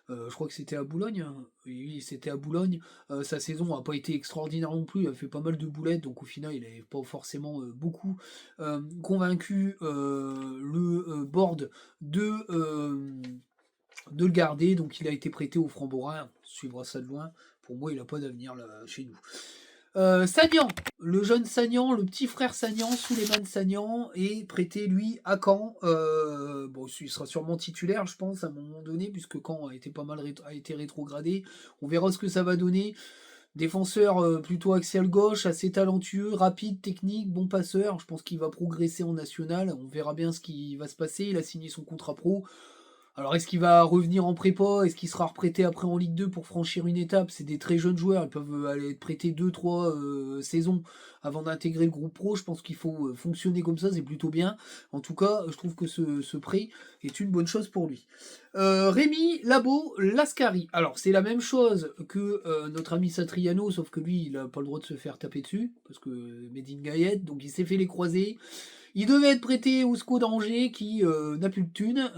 je crois que c'était à Boulogne, hein. Oui, c'était à Boulogne. Sa saison n'a pas été extraordinaire non plus. Il a fait pas mal de boulettes, donc au final, il n'avait pas forcément beaucoup convaincu le board de de le garder. Donc il a été prêté au Framborin. On suivra ça de loin. Pour moi, il n'a pas d'avenir là, chez nous. Sagnan, le jeune Sagnan, le petit frère Sagnan, Souleymane Sagnan, est prêté, lui, à Caen. Bon, il sera sûrement titulaire, je pense, à un moment donné, puisque Caen a été pas mal a été rétrogradé. On verra ce que ça va donner. Défenseur plutôt axial gauche, assez talentueux, rapide, technique, bon passeur. Je pense qu'il va progresser en national. On verra bien ce qui va se passer. Il a signé son contrat pro. Alors, est-ce qu'il va revenir en prépa? Est-ce qu'il sera reprêté après en Ligue 2 pour franchir une étape? C'est des très jeunes joueurs, ils peuvent aller être prêtés 2-3 saisons avant d'intégrer le groupe pro. Je pense qu'il faut fonctionner comme ça, c'est plutôt bien. En tout cas, je trouve que ce prêt est une bonne chose pour lui. Rémi Labo Lascari. Alors, c'est la même chose que notre ami Satriano, sauf que lui, il n'a pas le droit de se faire taper dessus, parce que Medine Gaillette, donc il s'est fait les croisés. Il devait être prêté au SCO d'Angers qui n'a plus de thunes,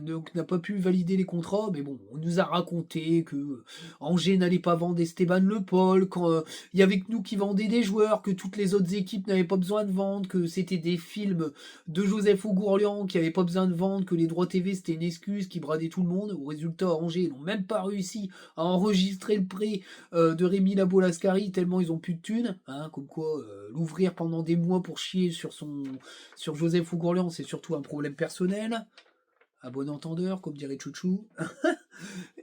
donc n'a pas pu valider les contrats. Mais bon, on nous a raconté que Angers n'allait pas vendre Esteban Le Paul, qu'il y avait que nous qui vendions des joueurs, que toutes les autres équipes n'avaient pas besoin de vendre, que c'était des films de Joseph Augourlian qui n'avaient pas besoin de vendre, que les droits TV c'était une excuse qui bradait tout le monde. Au résultat, Angers n'ont même pas réussi à enregistrer le prêt de Rémi Labo Lascari tellement ils ont plus de thunes. Hein, comme quoi, l'ouvrir pendant des mois pour chier sur Joseph Ougourlian, c'est surtout un problème personnel. À bon entendeur, comme dirait Chouchou.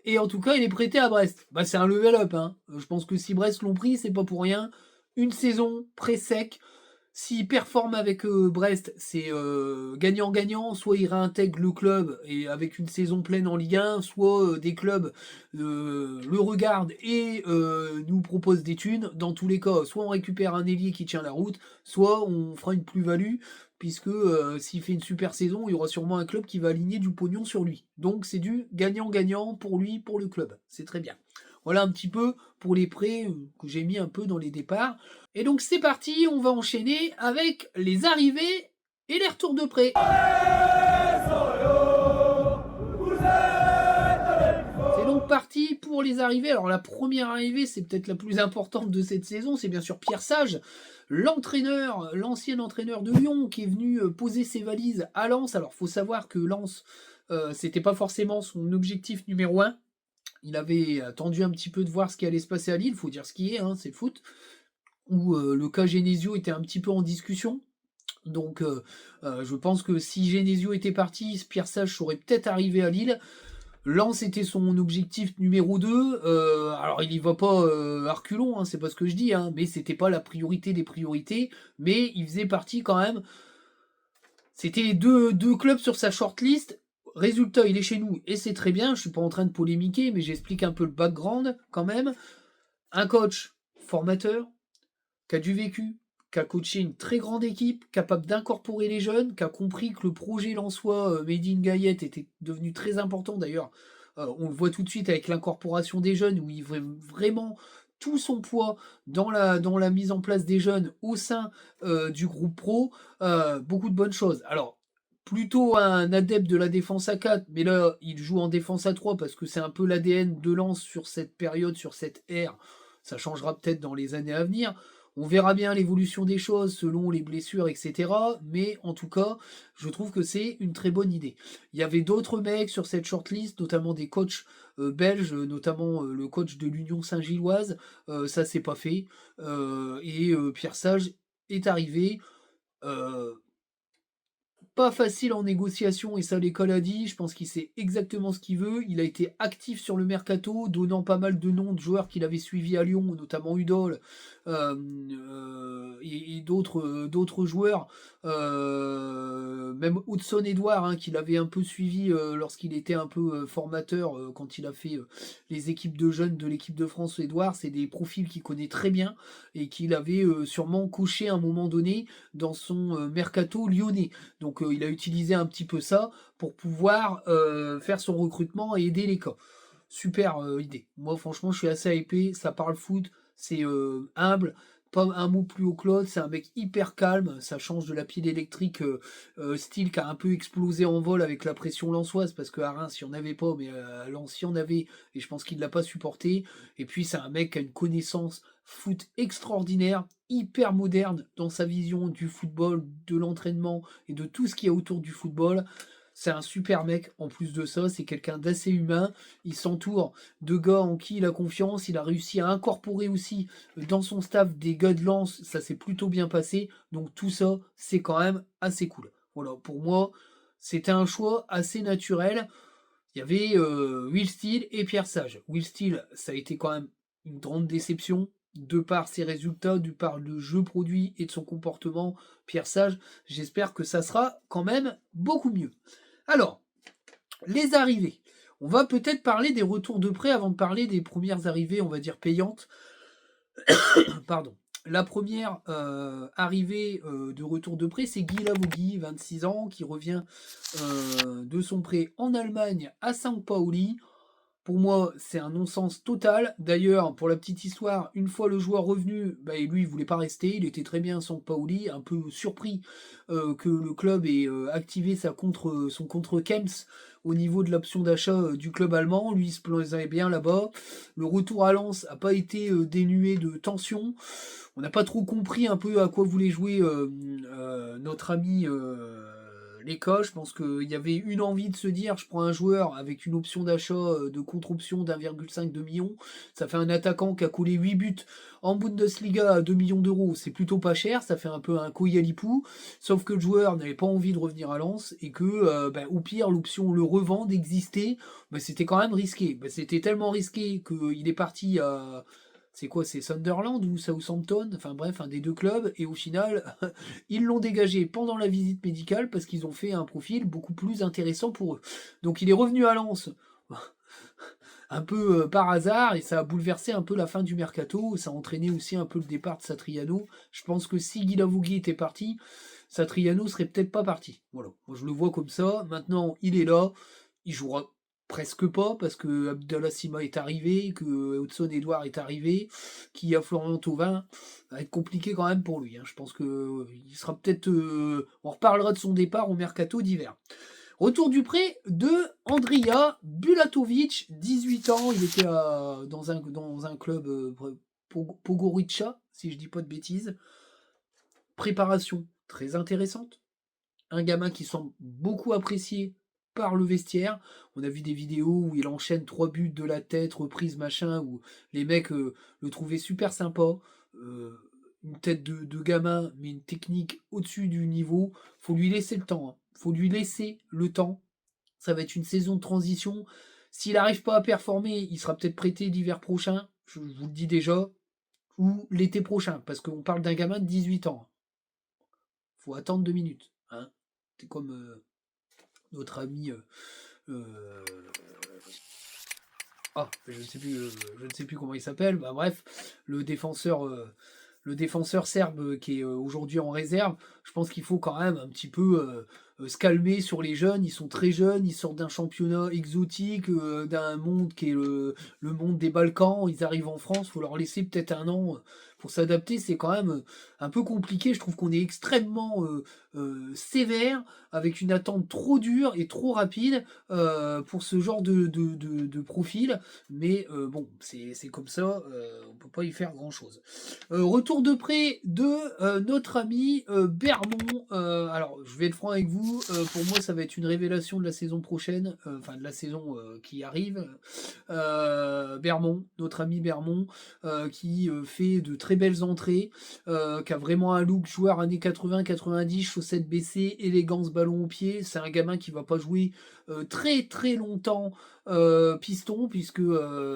Et en tout cas, il est prêté à Brest. Bah, c'est un level up. Hein. Je pense que si Brest l'ont pris, c'est pas pour rien. Une saison pré-sec. S'il performe avec Brest, c'est gagnant-gagnant. Soit il réintègre le club et avec une saison pleine en Ligue 1, soit des clubs le regardent et nous proposent des thunes. Dans tous les cas, soit on récupère un ailier qui tient la route, soit on fera une plus-value, puisque s'il fait une super saison, il y aura sûrement un club qui va aligner du pognon sur lui. Donc c'est du gagnant-gagnant pour lui, pour le club. C'est très bien. Voilà un petit peu pour les prêts que j'ai mis un peu dans les départs. Et donc c'est parti, on va enchaîner avec les arrivées et les retours de prêt. C'est donc parti pour les arrivées. Alors la première arrivée, c'est peut-être la plus importante de cette saison, c'est bien sûr Pierre Sage, l'entraîneur, l'ancien entraîneur de Lyon qui est venu poser ses valises à Lens. Alors faut savoir que Lens, c'était pas forcément son objectif numéro 1. Il avait attendu un petit peu de voir ce qui allait se passer à Lille, il faut dire ce qui est, hein, c'est le foot, où le cas Genesio était un petit peu en discussion. Donc je pense que si Genesio était parti, Pierre Sage serait peut-être arrivé à Lille. Lens était son objectif numéro 2. Alors il y va pas à reculons, hein, c'est pas ce que je dis, hein, mais c'était pas la priorité des priorités, mais il faisait partie quand même. C'était deux clubs sur sa shortlist. Résultat, il est chez nous et c'est très bien. Je suis pas en train de polémiquer, mais j'explique un peu le background quand même. Un coach formateur qui a du vécu, qui a coaché une très grande équipe, capable d'incorporer les jeunes, qui a compris que le projet Lensois Made in Gaillette était devenu très important. D'ailleurs, on le voit tout de suite avec l'incorporation des jeunes, où il veut vraiment tout son poids dans la mise en place des jeunes au sein du groupe pro. Beaucoup de bonnes choses. Alors, plutôt un adepte de la défense à 4, mais là, il joue en défense à 3 parce que c'est un peu l'ADN de Lens sur cette période, sur cette ère. Ça changera peut-être dans les années à venir. On verra bien l'évolution des choses selon les blessures, etc. Mais en tout cas, je trouve que c'est une très bonne idée. Il y avait d'autres mecs sur cette shortlist, notamment des coachs belges, notamment le coach de l'Union Saint-Gilloise. Ça, c'est pas fait. Et Pierre Sage est arrivé. Pas facile en négociation, et ça l'école a dit, je pense qu'il sait exactement ce qu'il veut. Il a été actif sur le mercato, donnant pas mal de noms de joueurs qu'il avait suivis à Lyon, notamment Udol, et d'autres joueurs, même Hudson Edouard, hein, qu'il avait un peu suivi lorsqu'il était un peu formateur, quand il a fait les équipes de jeunes de l'équipe de France. Edouard, c'est des profils qu'il connaît très bien, et qu'il avait sûrement coché à un moment donné dans son mercato lyonnais. Donc il a utilisé un petit peu ça pour pouvoir faire son recrutement et aider les cas. Super idée. Moi franchement je suis assez hypé, ça parle foot, c'est humble, pas un mot plus haut Claude, c'est un mec hyper calme, ça change de la pile électrique style qui a un peu explosé en vol avec la pression lensoise, parce que à Reims il n'y en avait pas, mais à Lens il y en avait, et je pense qu'il ne l'a pas supporté. Et puis c'est un mec qui a une connaissance foot extraordinaire, hyper moderne dans sa vision du football, de l'entraînement et de tout ce qu'il y a autour du football. c'est un super mec en plus de ça, c'est quelqu'un d'assez humain, il s'entoure de gars en qui il a confiance, il a réussi à incorporer aussi dans son staff des gars de lance, ça s'est plutôt bien passé, donc tout ça, c'est quand même assez cool. Voilà, pour moi, c'était un choix assez naturel. Il y avait Will Steele et Pierre Sage. Will Steele, ça a été quand même une grande déception de par ses résultats, de par le jeu produit et de son comportement. Pierre Sage, j'espère que ça sera quand même beaucoup mieux. Alors, les arrivées. On va peut-être parler des retours de prêt avant de parler des premières arrivées, on va dire payantes. Pardon. La première arrivée de retour de prêt, c'est Guy Lavogui, 26 ans, qui revient de son prêt en Allemagne à Saint-Pauli. Pour moi, c'est un non-sens total. D'ailleurs, pour la petite histoire, une fois le joueur revenu, bah, lui, il voulait pas rester. Il était très bien à Saint-Pauli, un peu surpris que le club ait activé son contre-Kems au niveau de l'option d'achat du club allemand. Lui, il se plaisait bien là-bas. Le retour à Lens n'a pas été dénué de tension. On n'a pas trop compris un peu à quoi voulait jouer notre ami Léca. Je pense qu'il y avait une envie de se dire je prends un joueur avec une option d'achat de contre-option d'1,5-2 millions. Ça fait un attaquant qui a collé 8 buts en Bundesliga à 2 millions d'euros. C'est plutôt pas cher. Ça fait un peu un Koyalipou. Sauf que le joueur n'avait pas envie de revenir à Lens et que, au pire, l'option le revendre existait. C'était quand même risqué. C'était tellement risqué qu'il est parti à c'est quoi, c'est Sunderland ou Southampton, enfin bref, un des deux clubs, et au final, ils l'ont dégagé pendant la visite médicale parce qu'ils ont fait un profil beaucoup plus intéressant pour eux. Donc il est revenu à Lens un peu par hasard et ça a bouleversé un peu la fin du mercato, ça a entraîné aussi un peu le départ de Satriano. Je pense que si Guy Lavogui était parti, Satriano serait peut-être pas parti. Voilà, moi je le vois comme ça. Maintenant, il est là, il jouera presque pas parce que Abdallah Sima est arrivé, que Hudson Edouard est arrivé, qu'il y a Florian Thauvin, ça va être compliqué quand même pour lui. Je pense que il sera peut-être. On reparlera de son départ au mercato d'hiver. Retour du prêt de Andrija Bulatovic, 18 ans, il était dans un club Pogorica, si je dis pas de bêtises. Préparation très intéressante. Un gamin qui semble beaucoup apprécié par le vestiaire. On a vu des vidéos où il enchaîne 3 buts de la tête, reprise machin, où les mecs le trouvaient super sympa. Une tête de gamin, mais une technique au-dessus du niveau. Faut lui laisser le temps. Faut lui laisser le temps. Ça va être une saison de transition. S'il n'arrive pas à performer, il sera peut-être prêté l'hiver prochain, je vous le dis déjà, ou l'été prochain, parce qu'on parle d'un gamin de 18 ans. Faut attendre 2 minutes. C'est comme notre ami. Je ne sais plus comment il s'appelle. Bref, le défenseur. Le défenseur serbe qui est aujourd'hui en réserve, je pense qu'il faut quand même un petit peu se calmer sur les jeunes. Ils sont très jeunes, ils sortent d'un championnat exotique, d'un monde qui est le monde des Balkans. Ils arrivent en France, il faut leur laisser peut-être un an pour s'adapter. C'est quand même un peu compliqué. Je trouve qu'on est extrêmement sévère, avec une attente trop dure et trop rapide pour ce genre de profil. Mais bon, c'est comme ça, on peut pas y faire grand-chose. Retour de prêt de notre ami Bermond. Alors, je vais être franc avec vous. Pour moi, ça va être une révélation de la saison prochaine, enfin de la saison qui arrive. Bermond, notre ami Bermond, qui fait de très belles entrées, qui a vraiment un look joueur années 80-90, chaussettes baissées, élégance, ballon au pied. C'est un gamin qui va pas jouer très très longtemps piston, puisque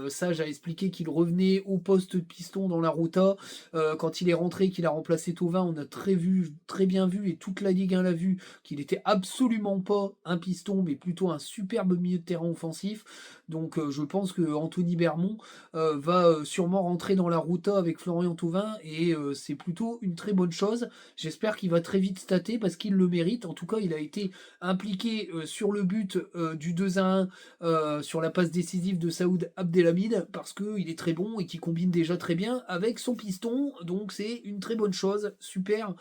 Sage a expliqué qu'il revenait au poste de piston dans la Rota. Quand il est rentré, qu'il a remplacé Thauvin, on a très bien vu, et toute la Ligue 1 l'a vu, qu'il était absolument pas un piston, mais plutôt un superbe milieu de terrain offensif. Donc je pense que Anthony Bermond va sûrement rentrer dans la Rota avec Florian Thauvin, et c'est plutôt une très bonne chose. J'espère qu'il va très vite stater parce qu'il le mérite. En tout cas, il a été impliqué sur le but du 2-1 sur la passe décisive de Saoud Abdelhamid, parce qu'il est très bon et qu'il combine déjà très bien avec son piston. Donc c'est une très bonne chose. Super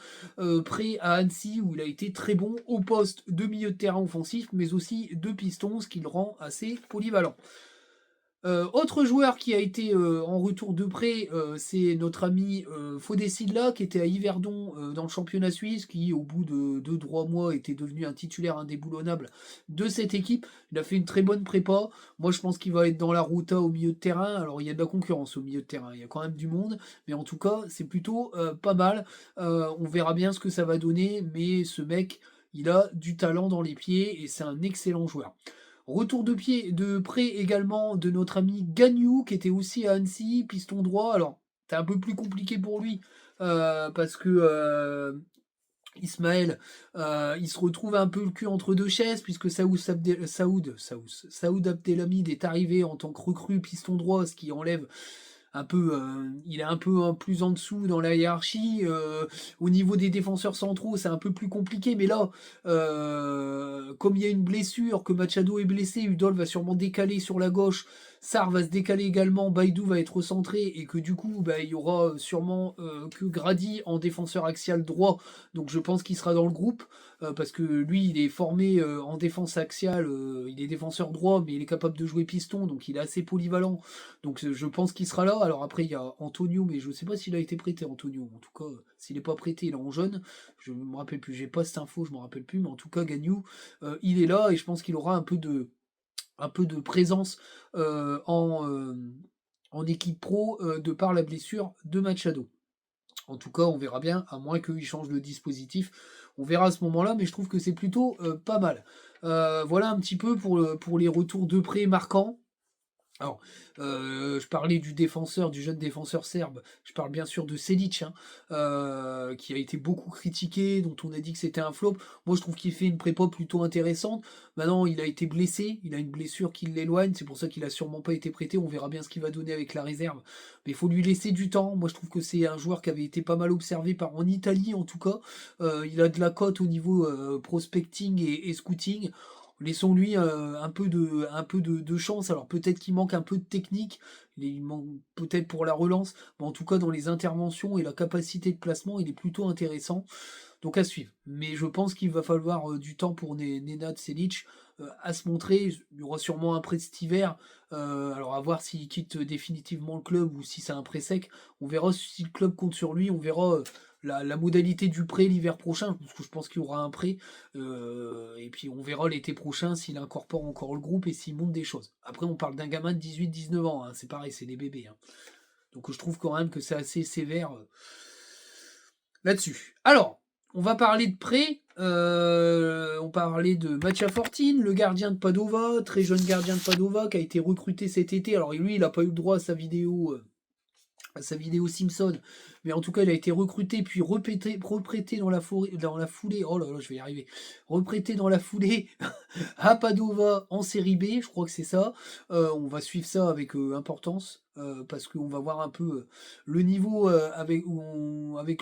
prêt à Annecy, où il a été très bon au poste de milieu de terrain offensif, mais aussi de piston, ce qui le rend assez polyvalent. Autre joueur qui a été, en retour de prêt, c'est notre ami, Fodé Silla qui était à Yverdon, dans le championnat suisse, qui au bout de 2-3 mois était devenu un titulaire indéboulonnable de cette équipe. Il a fait une très bonne prépa. Moi je pense qu'il va être dans la rota au milieu de terrain. Alors il y a de la concurrence au milieu de terrain, il y a quand même du monde, mais en tout cas c'est plutôt, pas mal. On verra bien ce que ça va donner, mais ce mec, il a du talent dans les pieds et c'est un excellent joueur. Retour de prêt également de notre ami Gagnou, qui était aussi à Annecy, piston droit. Alors, c'est un peu plus compliqué pour lui, parce que Ismaël, il se retrouve un peu le cul entre deux chaises, puisque Saoud Abdelhamid est arrivé en tant que recrue piston droit, ce qui enlève un peu, il est un peu plus en dessous dans la hiérarchie. Au niveau des défenseurs centraux, c'est un peu plus compliqué. Mais là, comme il y a une blessure, que Machado est blessé, Udol va sûrement décaler sur la gauche. Sarr va se décaler également, Baïdou va être recentré et que du coup, bah, il y aura sûrement que Grady en défenseur axial droit. Donc je pense qu'il sera dans le groupe parce que lui, il est formé en défense axiale, il est défenseur droit, mais il est capable de jouer piston, donc il est assez polyvalent. Donc je pense qu'il sera là. Alors après, il y a Antonio, mais je ne sais pas s'il a été prêté, Antonio. En tout cas, s'il n'est pas prêté, il est en jeune. Je ne me rappelle plus, j'ai pas cette info, je ne me rappelle plus, mais en tout cas, Gagnou, il est là et je pense qu'il aura un peu de présence en équipe pro de par la blessure de Machado. En tout cas, on verra bien, à moins qu'il change le dispositif. On verra à ce moment-là, mais je trouve que c'est plutôt pas mal. Voilà un petit peu pour les retours de prêt marquants. Alors, je parlais du jeune défenseur serbe, je parle bien sûr de Selic, hein, qui a été beaucoup critiqué, dont on a dit que c'était un flop. Moi, je trouve qu'il fait une prépa plutôt intéressante. Maintenant, il a été blessé, il a une blessure qui l'éloigne, c'est pour ça qu'il a sûrement pas été prêté. On verra bien ce qu'il va donner avec la réserve. Mais il faut lui laisser du temps. Moi, je trouve que c'est un joueur qui avait été pas mal observé en Italie, en tout cas. Il a de la cote au niveau prospecting et scouting. Laissons-lui un peu de chance. Alors peut-être qu'il manque un peu de technique, il manque peut-être pour la relance, mais en tout cas dans les interventions et la capacité de placement, il est plutôt intéressant. Donc à suivre. Mais je pense qu'il va falloir du temps pour Nenad Selic à se montrer. Il y aura sûrement un prêt cet hiver. Alors à voir s'il quitte définitivement le club ou si c'est un prêt sec. On verra si le club compte sur lui. On verra la modalité du prêt l'hiver prochain, parce que je pense qu'il y aura un prêt. Et puis on verra l'été prochain s'il incorpore encore le groupe et s'il monte des choses. Après, on parle d'un gamin de 18-19 ans. Hein, c'est pareil, c'est des bébés. Hein. Donc je trouve quand même que c'est assez sévère là-dessus. Alors, on va parler de prêt. On parlait de Mattia Fortine, le gardien de Padova, très jeune gardien de Padova qui a été recruté cet été. Alors lui, il n'a pas eu le droit à sa vidéo Simpson, mais en tout cas, il a été recruté puis reprêté dans la foulée. Oh là là, je vais y arriver. Reprêté dans la foulée à Padova en série B, je crois que c'est ça. On va suivre ça avec importance. Parce qu'on va voir un peu le niveau avec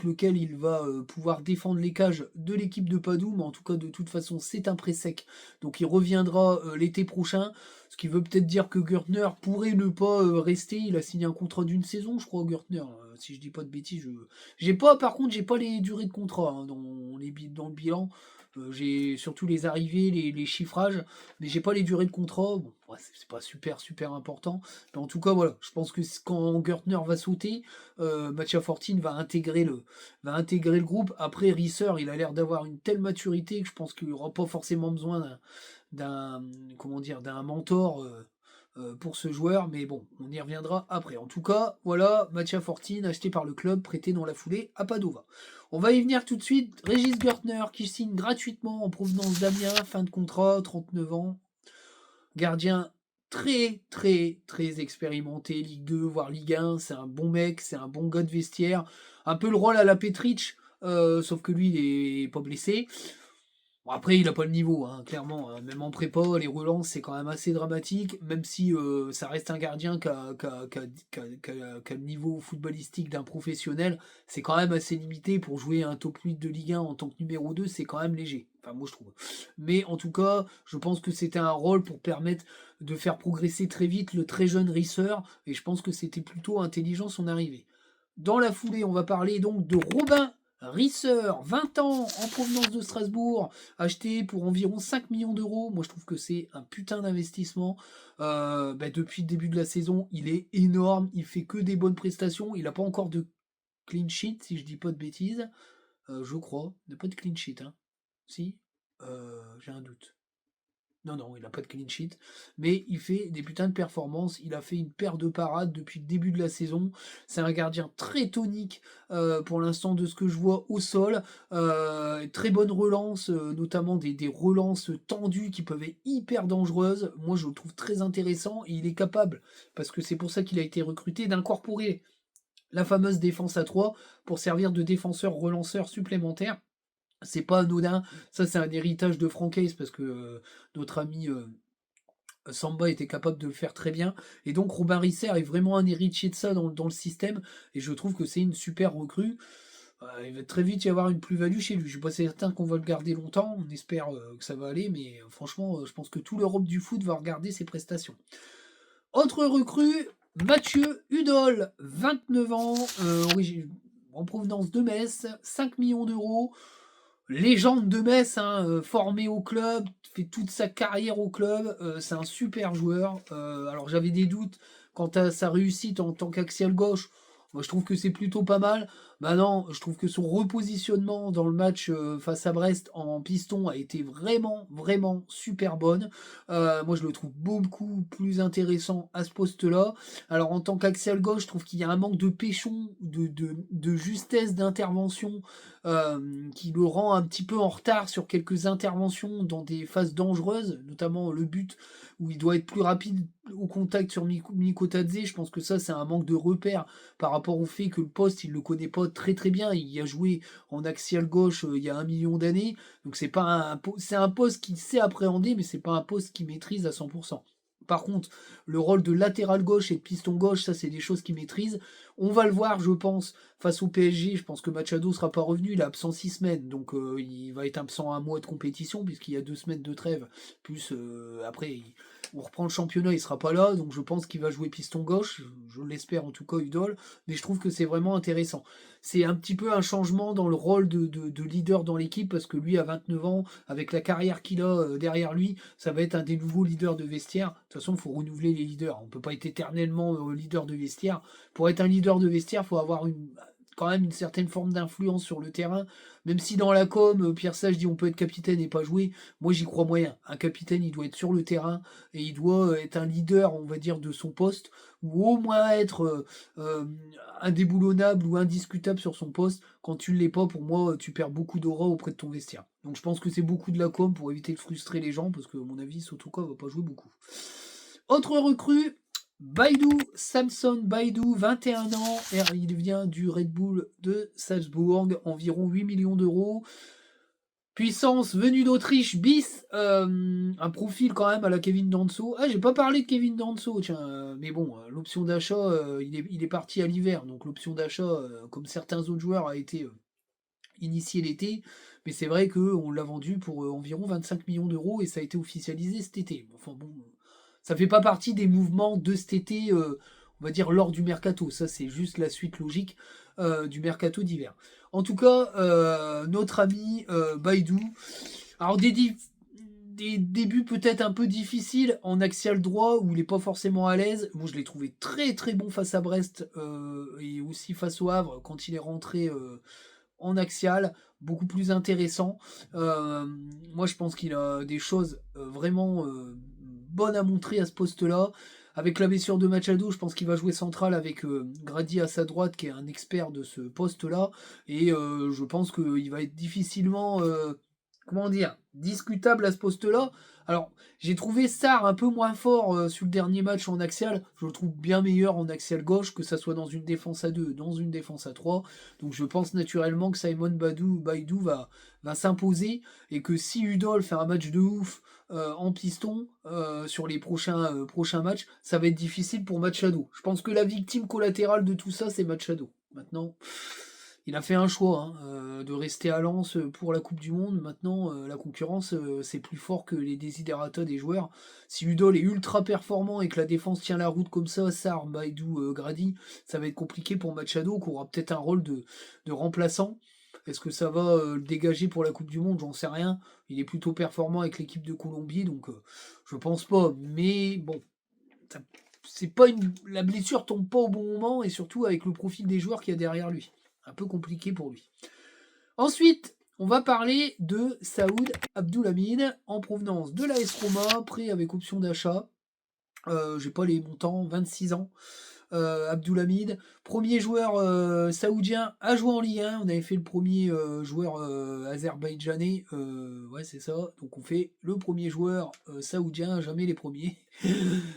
lequel il va pouvoir défendre les cages de l'équipe de Padoue, mais en tout cas de toute façon c'est un prêt sec, donc il reviendra l'été prochain, ce qui veut peut-être dire que Gertner pourrait ne pas rester, il a signé un contrat d'une saison je crois Gertner, si je dis pas de bêtises, par contre j'ai pas les durées de contrat hein, dans le bilan. J'ai surtout les arrivées, les chiffrages, mais j'ai pas les durées de contrat. Bon, ouais, c'est pas super important. Mais en tout cas, voilà, je pense que quand Gertner va sauter, Mattia Fortine va intégrer le groupe. Après, Risser, il a l'air d'avoir une telle maturité que je pense qu'il n'y aura pas forcément besoin d'un mentor. Pour ce joueur, mais bon, on y reviendra après. En tout cas, voilà, Mattia Fortine, acheté par le club, prêté dans la foulée à Padova. On va y venir tout de suite. Régis Gertner, qui signe gratuitement en provenance d'Amiens, fin de contrat, 39 ans. Gardien très expérimenté, Ligue 2, voire Ligue 1. C'est un bon mec, c'est un bon gars de vestiaire. Un peu le rôle à la Petric, sauf que lui, il est pas blessé. Bon, après, il n'a pas le niveau, hein, clairement. Hein. Même en prépa, les relances, c'est quand même assez dramatique, même si ça reste un gardien qui a le niveau footballistique d'un professionnel. C'est quand même assez limité pour jouer un top 8 de Ligue 1 en tant que numéro 2, c'est quand même léger. Enfin, moi, je trouve. Mais en tout cas, je pense que c'était un rôle pour permettre de faire progresser très vite le très jeune Risser, et je pense que c'était plutôt intelligent son arrivée. Dans la foulée, on va parler donc de Robin Risser, 20 ans, en provenance de Strasbourg, acheté pour environ 5 millions d'euros. Moi, je trouve que c'est un putain d'investissement. Depuis le début de la saison, il est énorme. Il fait que des bonnes prestations. Il n'a pas encore de clean sheet, si je dis pas de bêtises. Je crois. Il n'a pas de clean sheet, hein. Si? J'ai un doute. Non, non, il n'a pas de clean sheet, mais il fait des putains de performances. Il a fait une paire de parades depuis le début de la saison. C'est un gardien très tonique pour l'instant de ce que je vois au sol. Très bonne relance, notamment des relances tendues qui peuvent être hyper dangereuses. Moi, je le trouve très intéressant et il est capable, parce que c'est pour ça qu'il a été recruté, d'incorporer la fameuse défense à 3 pour servir de défenseur relanceur supplémentaire. C'est pas anodin, ça c'est un héritage de Francaise parce que notre ami Samba était capable de le faire très bien. Et donc Robin Risser est vraiment un héritier de ça dans le système. Et je trouve que c'est une super recrue. Il va très vite y avoir une plus-value chez lui. Je suis pas certain qu'on va le garder longtemps. On espère que ça va aller. Mais franchement, je pense que tout l'Europe du foot va regarder ses prestations. Autre recrue, Mathieu Hudol, 29 ans, en provenance de Metz, 5 millions d'euros. Légende de Metz, hein, formé au club, fait toute sa carrière au club, c'est un super joueur. Alors j'avais des doutes quant à sa réussite en tant qu'axial gauche. Moi je trouve que c'est plutôt pas mal. Maintenant, je trouve que son repositionnement dans le match face à Brest en piston a été vraiment, vraiment super bonne. Moi je le trouve beaucoup plus intéressant à ce poste-là. Alors en tant qu'axial gauche, je trouve qu'il y a un manque de péchon, de justesse d'intervention qui le rend un petit peu en retard sur quelques interventions dans des phases dangereuses, notamment le but où il doit être plus rapide au contact sur Mikotadze. Je pense que ça, c'est un manque de repère par rapport au fait que le poste, il le connaît pas très très bien. Il y a joué en axial gauche il y a 1 million d'années. Donc c'est pas c'est un poste qu'il sait appréhender, mais c'est pas un poste qu'il maîtrise à 100%. Par contre, le rôle de latéral gauche et de piston gauche, ça c'est des choses qu'il maîtrise. On va le voir, je pense, face au PSG. Je pense que Machado sera pas revenu. Il est absent 6 semaines, donc il va être absent un mois de compétition puisqu'il y a 2 semaines de trêve. Plus après, on reprend le championnat, il sera pas là, donc je pense qu'il va jouer piston gauche. Je l'espère en tout cas, Udol. Mais je trouve que c'est vraiment intéressant. C'est un petit peu un changement dans le rôle de leader dans l'équipe parce que lui, à 29 ans, avec la carrière qu'il a derrière lui, ça va être un des nouveaux leaders de vestiaire. De toute façon, il faut renouveler les leaders. On peut pas être éternellement leader de vestiaire. Pour être un leader de vestiaire, il faut avoir quand même une certaine forme d'influence sur le terrain. Même si dans la com, Pierre Sage dit on peut être capitaine et pas jouer, moi j'y crois moyen. Un capitaine, il doit être sur le terrain et il doit être un leader, on va dire, de son poste, ou au moins être indéboulonnable ou indiscutable sur son poste. Quand tu ne l'es pas, pour moi, tu perds beaucoup d'aura auprès de ton vestiaire. Donc je pense que c'est beaucoup de la com pour éviter de frustrer les gens, parce que à mon avis, Sotoka va pas jouer beaucoup. Autre recrue, Baidou, Samson Baidou, 21 ans, il vient du Red Bull de Salzbourg, environ 8 millions d'euros. Puissance venue d'Autriche, bis, un profil quand même à la Kevin Danso. Ah, j'ai pas parlé de Kevin Danso, tiens, mais bon, l'option d'achat, il est parti à l'hiver, donc l'option d'achat, comme certains autres joueurs, a été initiée l'été, mais c'est vrai qu'on l'a vendu pour environ 25 millions d'euros et ça a été officialisé cet été. Enfin bon, ça fait pas partie des mouvements de cet été, on va dire lors du mercato. Ça, c'est juste la suite logique du mercato d'hiver. En tout cas, notre ami Baidou. Alors des débuts peut-être un peu difficiles en axial droit où il n'est pas forcément à l'aise. Moi, je l'ai trouvé très très bon face à Brest et aussi face au Havre quand il est rentré en axial, beaucoup plus intéressant. Moi, je pense qu'il a des choses vraiment bonnes à montrer à ce poste-là. Avec la blessure de Machado, je pense qu'il va jouer central avec Grady à sa droite, qui est un expert de ce poste-là. Et je pense qu'il va être difficilement, comment dire, discutable à ce poste-là. Alors, j'ai trouvé Sarr un peu moins fort sur le dernier match en axial. Je le trouve bien meilleur en axial gauche, que ça soit dans une défense à 2, dans une défense à 3. Donc je pense naturellement que Simon Baidou va s'imposer et que si Udol fait un match de ouf en piston sur les prochains matchs, ça va être difficile pour Machado. Je pense que la victime collatérale de tout ça, c'est Machado. Maintenant, il a fait un choix de rester à Lens pour la Coupe du Monde. Maintenant, la concurrence, c'est plus fort que les desiderata des joueurs. Si Udol est ultra performant et que la défense tient la route comme ça, Sarr, Baidou, Grady, ça va être compliqué pour Machado, qui aura peut-être un rôle de remplaçant. Est-ce que ça va le dégager pour la Coupe du Monde? J'en sais rien. Il est plutôt performant avec l'équipe de Colombie, donc je pense pas. Mais bon, c'est pas la blessure tombe pas au bon moment, et surtout avec le profil des joueurs qu'il y a derrière lui. Un peu compliqué pour lui. Ensuite, on va parler de Saoud Abdoulhamid, en provenance de l'AS Roma, prêt avec option d'achat. J'ai pas les montants, 26 ans. Abdoulhamid, premier joueur saoudien à jouer en Ligue 1. On avait fait le premier joueur azerbaïdjanais. Ouais, c'est ça. Donc on fait le premier joueur saoudien, jamais les premiers.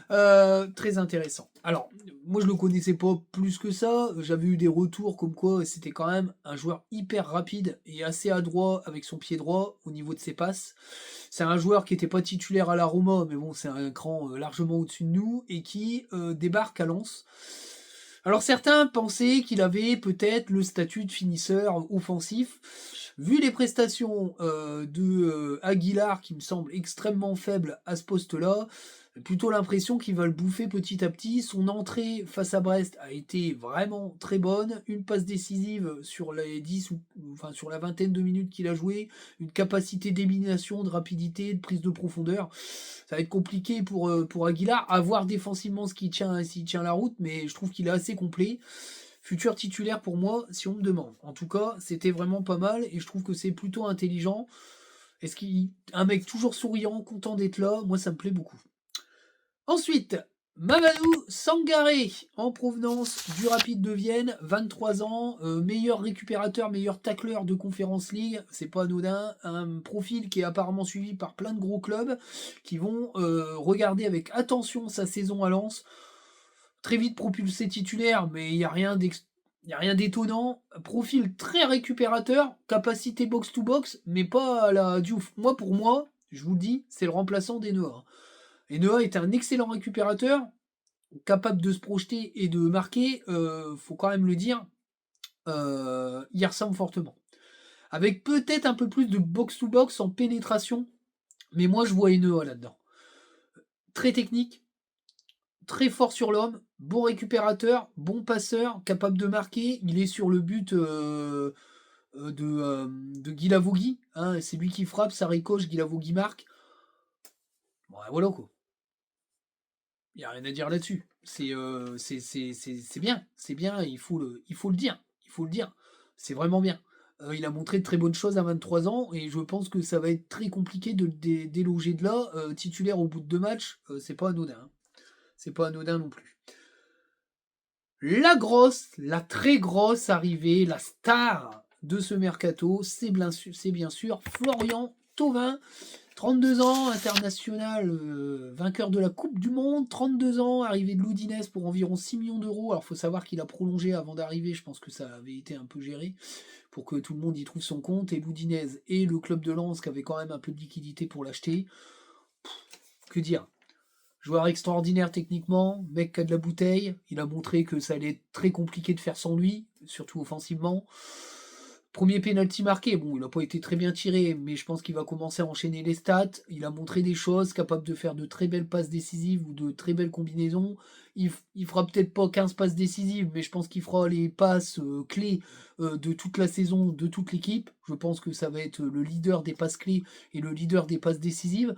Très intéressant. Alors, moi je le connaissais pas plus que ça. J'avais eu des retours comme quoi c'était quand même un joueur hyper rapide et assez adroit avec son pied droit au niveau de ses passes. C'est un joueur qui n'était pas titulaire à la Roma, mais bon, c'est un cran largement au-dessus de nous et qui débarque à Lens. Alors certains pensaient qu'il avait peut-être le statut de finisseur offensif. Vu les prestations de Aguilar, qui me semble extrêmement faible à ce poste-là, plutôt l'impression qu'il va le bouffer petit à petit. Son entrée face à Brest a été vraiment très bonne. Une passe décisive sur les 10 ou enfin sur la vingtaine de minutes qu'il a joué. Une capacité d'élimination, de rapidité, de prise de profondeur. Ça va être compliqué pour Aguilar. À voir défensivement s'il tient la route, mais je trouve qu'il est assez complet. Futur titulaire pour moi, si on me demande. En tout cas, c'était vraiment pas mal et je trouve que c'est plutôt intelligent. Est-ce qu'il un mec toujours souriant, content d'être là, moi ça me plaît beaucoup. Ensuite, Mamadou Sangaré, en provenance du Rapide de Vienne, 23 ans, meilleur récupérateur, meilleur tacleur de Conference League, c'est pas anodin, un profil qui est apparemment suivi par plein de gros clubs qui vont regarder avec attention sa saison à Lens. Très vite propulsé titulaire, mais il n'y a rien d'étonnant. Profil très récupérateur, capacité box-to-box, mais pas à la Diouf. Pour moi, je vous le dis, c'est le remplaçant d'Enea. Enea est un excellent récupérateur, capable de se projeter et de marquer, faut quand même le dire, il ressemble fortement. Avec peut-être un peu plus de box-to-box en pénétration, mais moi je vois Enea là-dedans. Très technique, très fort sur l'homme, bon récupérateur, bon passeur, capable de marquer. Il est sur le but de Guilavogui. Hein, c'est lui qui frappe, ça ricoche, Guilavogui marque. Bon, voilà quoi. Il n'y a rien à dire là-dessus. C'est bien, c'est bien, il faut le dire. Il faut le dire. C'est vraiment bien. Il a montré de très bonnes choses à 23 ans et je pense que ça va être très compliqué de le déloger de là. Titulaire au bout de 2 matchs, c'est pas anodin. Hein. C'est pas anodin non plus. La très grosse arrivée, la star de ce mercato, c'est bien sûr Florian Thauvin. 32 ans, international, vainqueur de la Coupe du Monde, 32 ans, arrivé de l'Udinese pour environ 6 millions d'euros. Alors, il faut savoir qu'il a prolongé avant d'arriver, je pense que ça avait été un peu géré pour que tout le monde y trouve son compte. Et l'Udinese et le club de Lens qui avait quand même un peu de liquidité pour l'acheter. Que dire? Joueur extraordinaire techniquement, mec qui a de la bouteille. Il a montré que ça allait être très compliqué de faire sans lui, surtout offensivement. Premier penalty marqué, bon, il n'a pas été très bien tiré, mais je pense qu'il va commencer à enchaîner les stats. Il a montré des choses, capable de faire de très belles passes décisives ou de très belles combinaisons. Il fera peut-être pas 15 passes décisives, mais je pense qu'il fera les passes clés de toute la saison, de toute l'équipe. Je pense que ça va être le leader des passes clés et le leader des passes décisives.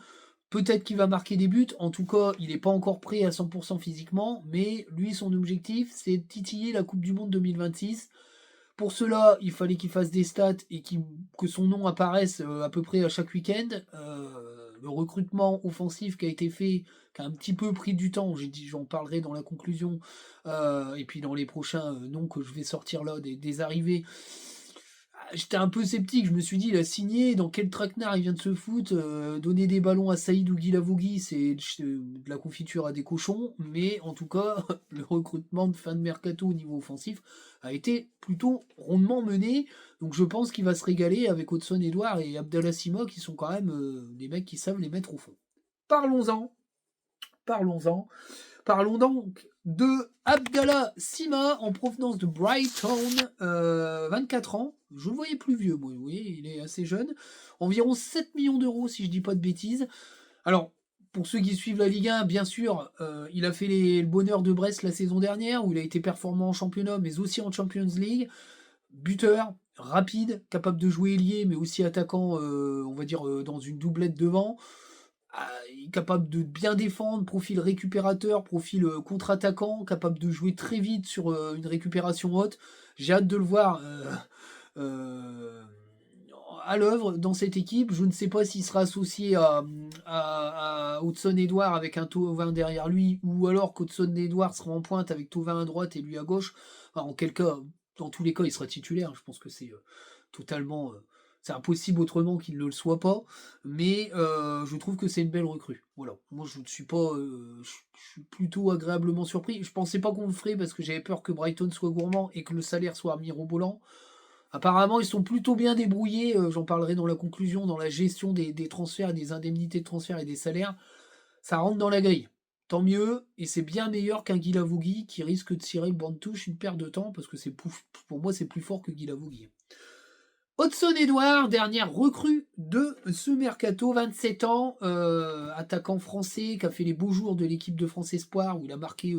Peut-être qu'il va marquer des buts, en tout cas, il n'est pas encore prêt à 100% physiquement, mais lui, son objectif, c'est de titiller la Coupe du Monde 2026. Pour cela, il fallait qu'il fasse des stats et que son nom apparaisse à peu près à chaque week-end. Le recrutement offensif qui a été fait, qui a un petit peu pris du temps, j'en parlerai dans la conclusion, et puis dans les prochains noms que je vais sortir là, des arrivées. J'étais un peu sceptique, je me suis dit, il a signé, dans quel traquenard il vient de se foutre, donner des ballons à Saïd ou Guilavogui, c'est de la confiture à des cochons, mais en tout cas, le recrutement de fin de mercato au niveau offensif a été plutôt rondement mené, donc je pense qu'il va se régaler avec Hudson Edouard et Abdallah Sima, qui sont quand même des mecs qui savent les mettre au fond. Parlons-en. Parlons donc de Abdallah Sima en provenance de Brighton, 24 ans. Je le voyais plus vieux, moi, vous voyez, il est assez jeune. Environ 7 millions d'euros, si je dis pas de bêtises. Alors, pour ceux qui suivent la Ligue 1, bien sûr, il a fait le bonheur de Brest la saison dernière, où il a été performant en championnat, mais aussi en Champions League. Buteur, rapide, capable de jouer ailier, mais aussi attaquant, on va dire, dans une doublette devant. Il est capable de bien défendre, profil récupérateur, profil, contre-attaquant, capable de jouer très vite sur, une récupération haute. J'ai hâte de le voir, heu, à l'œuvre dans cette équipe. Je ne sais pas s'il sera associé à Hudson-Edouard avec un Thauvin derrière lui, ou alors qu'Hudson-Edouard sera en pointe avec Thauvin à droite et lui à gauche. En quel cas, dans tous les cas, il sera titulaire. Je pense que c'est totalement. C'est impossible autrement qu'il ne le soit pas. Mais je trouve que c'est une belle recrue. Voilà. Moi, je ne suis pas. Je suis plutôt agréablement surpris. Je pensais pas qu'on le ferait parce que j'avais peur que Brighton soit gourmand et que le salaire soit mirobolant. Apparemment, ils sont plutôt bien débrouillés, j'en parlerai dans la conclusion, dans la gestion des transferts, des indemnités de transfert et des salaires. Ça rentre dans la grille. Tant mieux, et c'est bien meilleur qu'un Guilavogui qui risque de tirer le banc de touche une perte de temps, parce que pour moi, c'est plus fort que Guilavogui. Hudson-Edouard, dernière recrue de ce mercato, 27 ans, attaquant français qui a fait les beaux jours de l'équipe de France Espoir, où il a marqué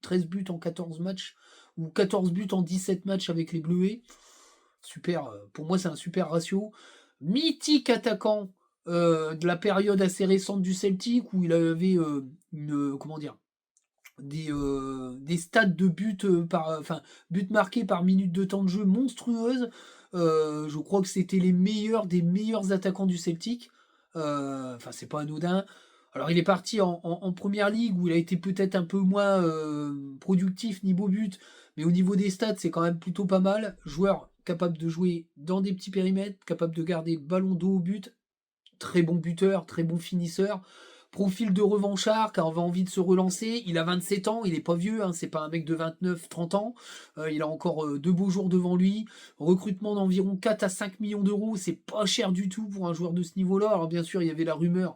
13 buts en 14 matchs, ou 14 buts en 17 matchs avec les Bleuets. Super, pour moi, c'est un super ratio. Mythique attaquant de la période assez récente du Celtic, où il avait comment dire, des stats de buts buts marqués par minute de temps de jeu monstrueuses. Je crois que c'était les meilleurs des meilleurs attaquants du Celtic. C'est pas anodin. Alors il est parti en première ligue où il a été peut-être un peu moins productif niveau but, mais au niveau des stats c'est quand même plutôt pas mal. Joueur capable de jouer dans des petits périmètres, capable de garder le ballon dos au but, très bon buteur, très bon finisseur. Profil de revanchard qui a envie de se relancer. Il a 27 ans, il n'est pas vieux, hein, c'est pas un mec de 29-30 ans. Il a encore 2 beaux jours devant lui. Recrutement d'environ 4 à 5 millions d'euros, c'est pas cher du tout pour un joueur de ce niveau-là. Alors bien sûr, il y avait la rumeur.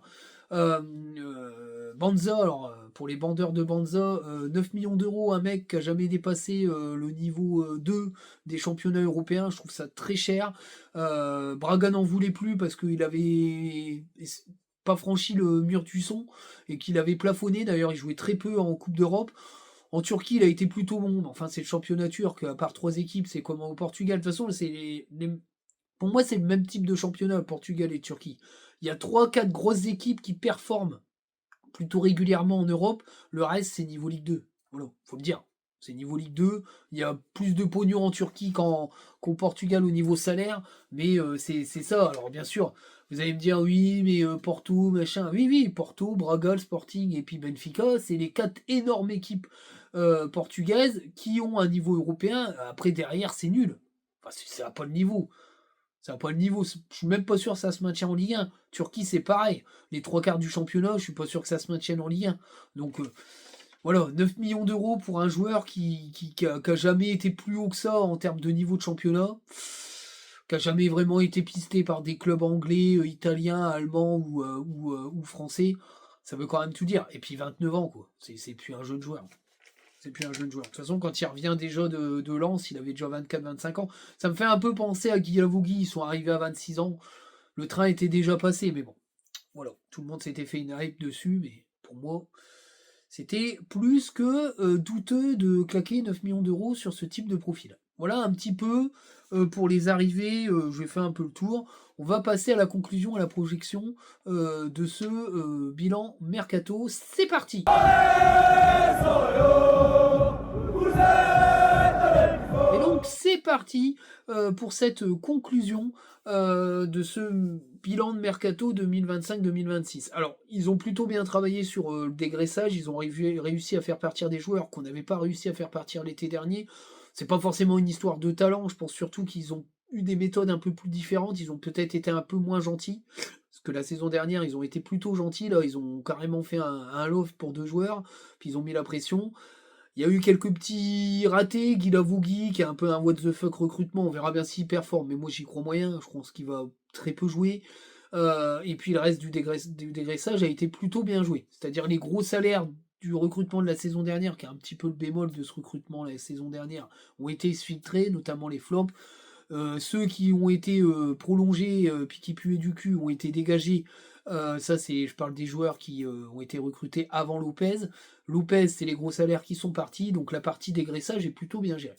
Banza, alors pour les bandeurs de Banza, 9 millions d'euros, un mec qui a jamais dépassé le niveau 2 des championnats européens, je trouve ça très cher. Braga n'en voulait plus parce qu'il avait pas franchi le mur du son et qu'il avait plafonné. D'ailleurs, il jouait très peu en Coupe d'Europe. En Turquie, il a été plutôt bon. Enfin, c'est le championnat turc, à part 3 équipes, c'est comme au Portugal. De toute façon, pour moi, c'est le même type de championnat, Portugal et Turquie. Il y a 3-4 grosses équipes qui performent plutôt régulièrement en Europe. Le reste, c'est niveau Ligue 2. Voilà, faut le dire. C'est niveau Ligue 2. Il y a plus de pognon en Turquie qu'au Portugal au niveau salaire. Mais c'est ça. Alors, bien sûr, vous allez me dire, oui, mais Porto, machin. Oui, oui, Porto, Braga, Sporting et puis Benfica, c'est les 4 énormes équipes portugaises qui ont un niveau européen. Après, derrière, c'est nul. Enfin, ça n'a pas le niveau. Ça n'a pas le niveau. Je suis même pas sûr que ça se maintient en Ligue 1. Turquie, c'est pareil. Les 3 quarts du championnat, je suis pas sûr que ça se maintienne en Ligue 1. Donc voilà, 9 millions d'euros pour un joueur qui a jamais été plus haut que ça en termes de niveau de championnat, qui a jamais vraiment été pisté par des clubs anglais, italiens, allemands ou français. Ça veut quand même tout dire. Et puis 29 ans, quoi. C'est plus un jeune joueur. C'est plus un jeune joueur. De toute façon, quand il revient déjà de Lens, il avait déjà 24-25 ans. Ça me fait un peu penser à Guilavogui. Ils sont arrivés à 26 ans. Le train était déjà passé, mais bon. Voilà. Tout le monde s'était fait une hype dessus, mais pour moi, c'était plus que douteux de claquer 9 millions d'euros sur ce type de profil. Voilà un petit peu pour les arrivées. Je vais faire un peu le tour. On va passer à la conclusion, à la projection de ce bilan mercato. C'est parti! Et donc c'est parti pour cette conclusion de ce bilan de mercato 2025-2026. Alors ils ont plutôt bien travaillé sur le dégraissage, ils ont réussi à faire partir des joueurs qu'on n'avait pas réussi à faire partir l'été dernier. C'est pas forcément une histoire de talent, je pense surtout qu'ils ont eu des méthodes un peu plus différentes, ils ont peut-être été un peu moins gentils. Parce que la saison dernière, ils ont été plutôt gentils, là ils ont carrément fait un loft pour 2 joueurs, puis ils ont mis la pression. Il y a eu quelques petits ratés, Guilavogui qui est un peu un what the fuck recrutement, on verra bien s'il performe, mais moi j'y crois moyen, je pense qu'il va très peu jouer. Et puis le reste du dégraissage a été plutôt bien joué. C'est-à-dire les gros salaires du recrutement de la saison dernière, qui est un petit peu le bémol de ce recrutement la saison dernière, ont été filtrés, notamment les flops. Ceux qui ont été prolongés, puis qui puaient du cul, ont été dégagés. Je parle des joueurs qui ont été recrutés avant Lopez. Lopez, c'est les gros salaires qui sont partis, donc la partie dégraissage est plutôt bien gérée.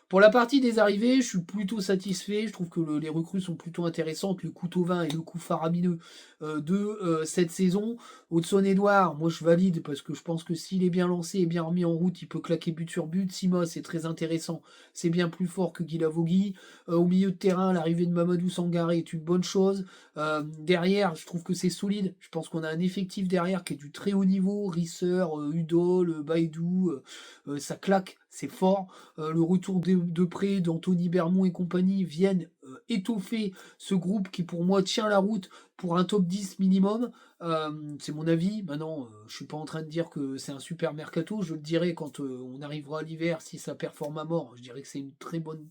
Pour la partie des arrivées, je suis plutôt satisfait. Je trouve que les recrues sont plutôt intéressantes. Le coup Thauvin et le coup faramineux de cette saison. Hudson-Edouard, moi je valide parce que je pense que s'il est bien lancé et bien remis en route, il peut claquer but sur but. Simos, c'est très intéressant. C'est bien plus fort que Guilavogui. Au milieu de terrain, l'arrivée de Mamadou Sangaré est une bonne chose. Derrière, je trouve que c'est solide. Je pense qu'on a un effectif derrière qui est du très haut niveau. Risser, Udol, Baidou, ça claque, c'est fort. Le retour de près d'Anthony Bermond et compagnie viennent étoffer ce groupe qui pour moi tient la route pour un top 10 minimum. C'est mon avis. Maintenant, je suis pas en train de dire que c'est un super mercato. Je le dirai quand on arrivera à l'hiver, si ça performe à mort. Je dirais que c'est une très bonne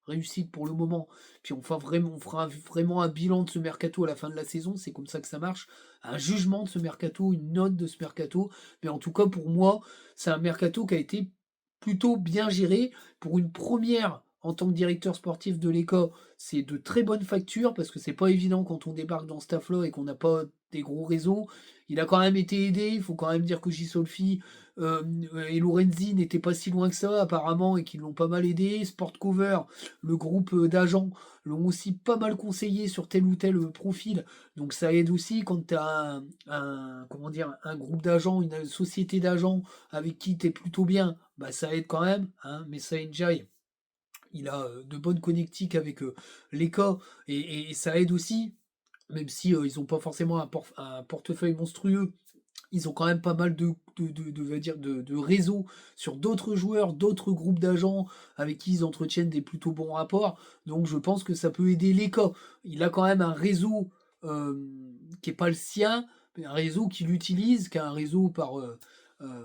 réussite pour le moment. Puis on fera vraiment un bilan de ce mercato à la fin de la saison. C'est comme ça que ça marche. Un jugement de ce mercato, une note de ce mercato. Mais en tout cas, pour moi, c'est un mercato qui a été plutôt bien géré. Pour une première en tant que directeur sportif de l'ECA, c'est de très bonnes factures parce que c'est pas évident quand on débarque dans ce staff-là et qu'on n'a pas des gros réseaux. Il a quand même été aidé. Il faut quand même dire que Gisolfi et Lorenzi n'étaient pas si loin que ça apparemment et qu'ils l'ont pas mal aidé. Sport Cover, le groupe d'agents, l'ont aussi pas mal conseillé sur tel ou tel profil. Donc ça aide aussi quand tu as comment dire, un groupe d'agents, une société d'agents avec qui tu es plutôt bien, bah ça aide quand même. Hein. Messa Njai, il a de bonnes connectiques avec l'ECA et ça aide aussi, même si ils n'ont pas forcément un portefeuille monstrueux. Ils ont quand même pas mal va dire de réseaux sur d'autres joueurs, d'autres groupes d'agents avec qui ils entretiennent des plutôt bons rapports. Donc je pense que ça peut aider l'ECA. Il a quand même un réseau euh, qui n'est pas le sien, mais un réseau qu'il utilise, qui a un réseau euh,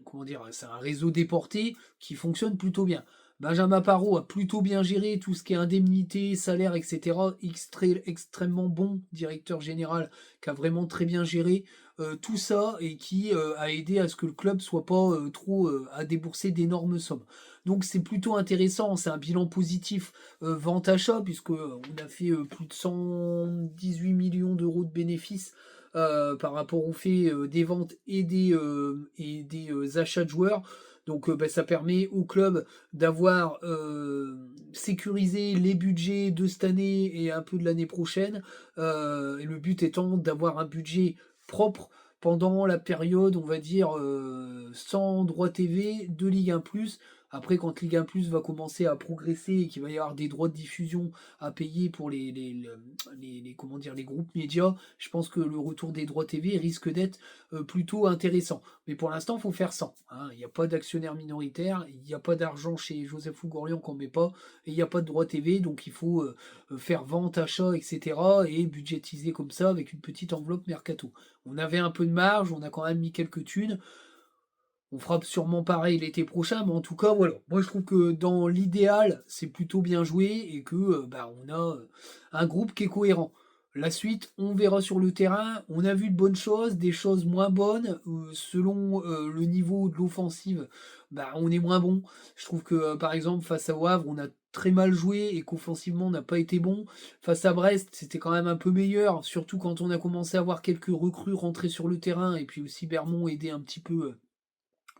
comment dire, c'est un réseau déporté qui fonctionne plutôt bien. Benjamin Parot a plutôt bien géré tout ce qui est indemnité, salaire, etc. Extrêmement bon directeur général qui a vraiment très bien géré tout ça et qui a aidé à ce que le club soit pas trop à débourser d'énormes sommes. Donc c'est plutôt intéressant, c'est un bilan positif vente-achat puisque on a fait plus de 118 millions d'euros de bénéfices par rapport au fait des ventes et des achats de joueurs. Donc bah, ça permet au club d'avoir sécurisé les budgets de cette année et un peu de l'année prochaine. Et le but étant d'avoir un budget propre pendant la période, on va dire, sans droit TV de Ligue 1+. Après, quand Ligue 1+ va commencer à progresser et qu'il va y avoir des droits de diffusion à payer pour comment dire, les groupes médias, je pense que le retour des droits TV risque d'être plutôt intéressant. Mais pour l'instant, il faut faire sans. Hein. Il n'y a pas d'actionnaire minoritaire, il n'y a pas d'argent chez Joseph Ougorian qu'on ne met pas, et il n'y a pas de droit TV, donc il faut faire vente, achat, etc. et budgétiser comme ça avec une petite enveloppe mercato. On avait un peu de marge, on a quand même mis quelques thunes. On fera sûrement pareil l'été prochain, mais en tout cas, voilà. Moi, je trouve que dans l'idéal, c'est plutôt bien joué et que bah, on a un groupe qui est cohérent. La suite, on verra sur le terrain. On a vu de bonnes choses, des choses moins bonnes. Selon le niveau de l'offensive, bah, on est moins bon. Je trouve que, par exemple, face à Wavre, on a très mal joué et qu'offensivement, on n'a pas été bon. Face à Brest, c'était quand même un peu meilleur, surtout quand on a commencé à voir quelques recrues rentrer sur le terrain et puis aussi Bermond aider un petit peu.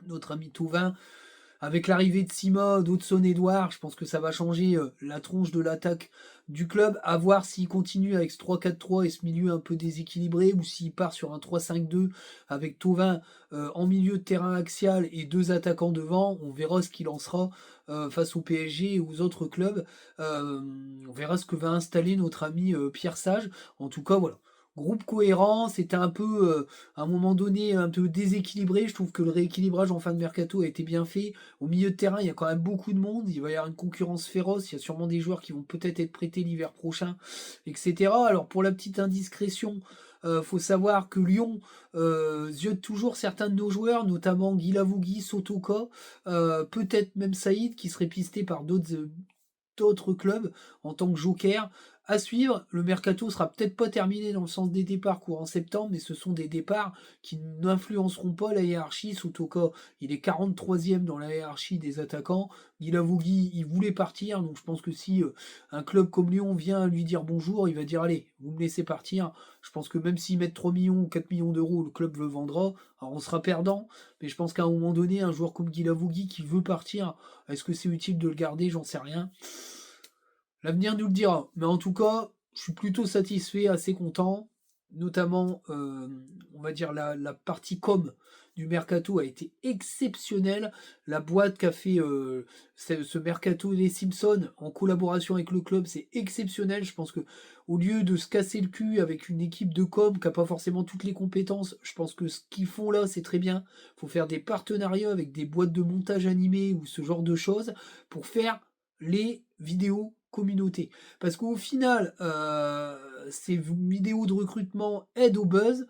Notre ami Tauvin. Avec l'arrivée de Sima, d'Hudson-Edouard, je pense que ça va changer la tronche de l'attaque du club. À voir s'il continue avec ce 3-4-3 et ce milieu un peu déséquilibré ou s'il part sur un 3-5-2 avec Tauvin en milieu de terrain axial et deux attaquants devant. On verra ce qu'il en sera face au PSG et aux autres clubs. On verra ce que va installer notre ami Pierre Sage. En tout cas, voilà. Groupe cohérent, c'était un peu, à un moment donné, un peu déséquilibré. Je trouve que le rééquilibrage en fin de mercato a été bien fait. Au milieu de terrain, il y a quand même beaucoup de monde. Il va y avoir une concurrence féroce. Il y a sûrement des joueurs qui vont peut-être être prêtés l'hiver prochain, etc. Alors, pour la petite indiscrétion, faut savoir que Lyon ziote toujours certains de nos joueurs, notamment Guilavogui, Sotoka, peut-être même Saïd, qui serait pisté par d'autres clubs en tant que joker. À suivre, le mercato sera peut-être pas terminé dans le sens des départs courant septembre, mais ce sont des départs qui n'influenceront pas la hiérarchie. Sotoka, il est 43e dans la hiérarchie des attaquants. Guilavogui, il voulait partir, donc je pense que si un club comme Lyon vient lui dire bonjour, il va dire allez, vous me laissez partir. Je pense que même s'ils mettent 3 millions ou 4 millions d'euros, le club le vendra. Alors on sera perdant, mais je pense qu'à un moment donné, un joueur comme Guilavogui qui veut partir, est-ce que c'est utile de le garder? J'en sais rien. L'avenir nous le dira. Mais en tout cas, je suis plutôt satisfait, assez content. Notamment, on va dire, la partie com du mercato a été exceptionnelle. La boîte qu'a fait ce mercato des Simpsons en collaboration avec le club, c'est exceptionnel. Je pense que au lieu de se casser le cul avec une équipe de com qui n'a pas forcément toutes les compétences, je pense que ce qu'ils font là, c'est très bien. Il faut faire des partenariats avec des boîtes de montage animé ou ce genre de choses pour faire les vidéos communauté. Parce qu'au final, ces vidéos de recrutement aident au buzz,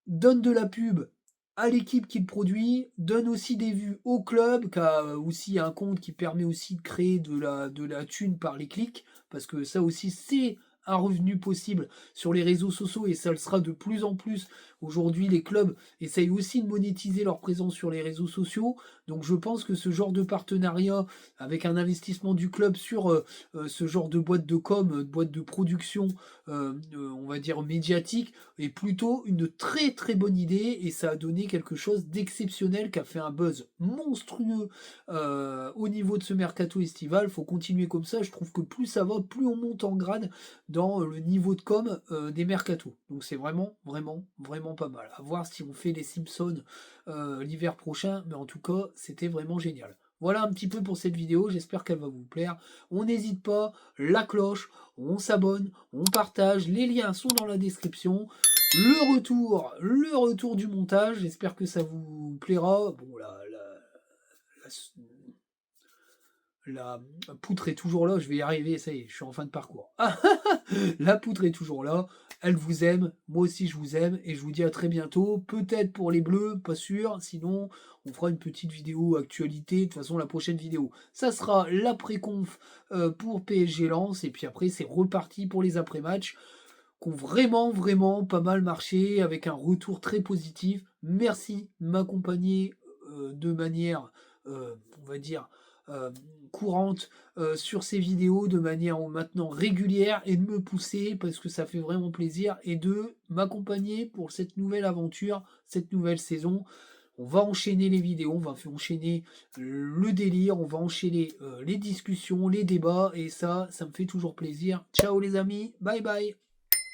donnent de la pub à l'équipe qui le produit, donnent aussi des vues au club, qui a aussi un compte qui permet aussi de créer de la thune par les clics, parce que ça aussi c'est un revenu possible sur les réseaux sociaux et ça le sera de plus en plus. Aujourd'hui, les clubs essayent aussi de monétiser leur présence sur les réseaux sociaux. Donc je pense que ce genre de partenariat avec un investissement du club sur ce genre de boîte de com, de boîte de production, on va dire médiatique, est plutôt une très très bonne idée et ça a donné quelque chose d'exceptionnel qui a fait un buzz monstrueux au niveau de ce mercato estival. Faut continuer comme ça. Je trouve que plus ça va, plus on monte en grade dans le niveau de com des mercatos. Donc c'est vraiment vraiment vraiment pas mal. À voir si on fait les Simpsons l'hiver prochain, mais en tout cas c'était vraiment génial. Voilà un petit peu pour cette vidéo, j'espère qu'elle va vous plaire. On n'hésite pas, la cloche, on s'abonne, on partage, les liens sont dans la description. Le retour du montage, j'espère que ça vous plaira. Bon, la poutre est toujours là, je vais y arriver, ça y est, je suis en fin de parcours. La poutre est toujours là, elle vous aime, moi aussi je vous aime, et je vous dis à très bientôt, peut-être pour les bleus, pas sûr, sinon on fera une petite vidéo actualité, de toute façon la prochaine vidéo, ça sera l'après-conf pour PSG Lens, et puis après c'est reparti pour les après-matchs, qui ont vraiment, vraiment pas mal marché, avec un retour très positif. Merci de m'accompagner de manière, on va dire, euh, courante sur ces vidéos, de manière maintenant régulière, et de me pousser, parce que ça fait vraiment plaisir, et de m'accompagner pour cette nouvelle aventure, cette nouvelle saison. On va enchaîner les vidéos, on va enchaîner le délire, on va enchaîner les discussions, les débats, et ça me fait toujours plaisir. Ciao les amis, bye bye.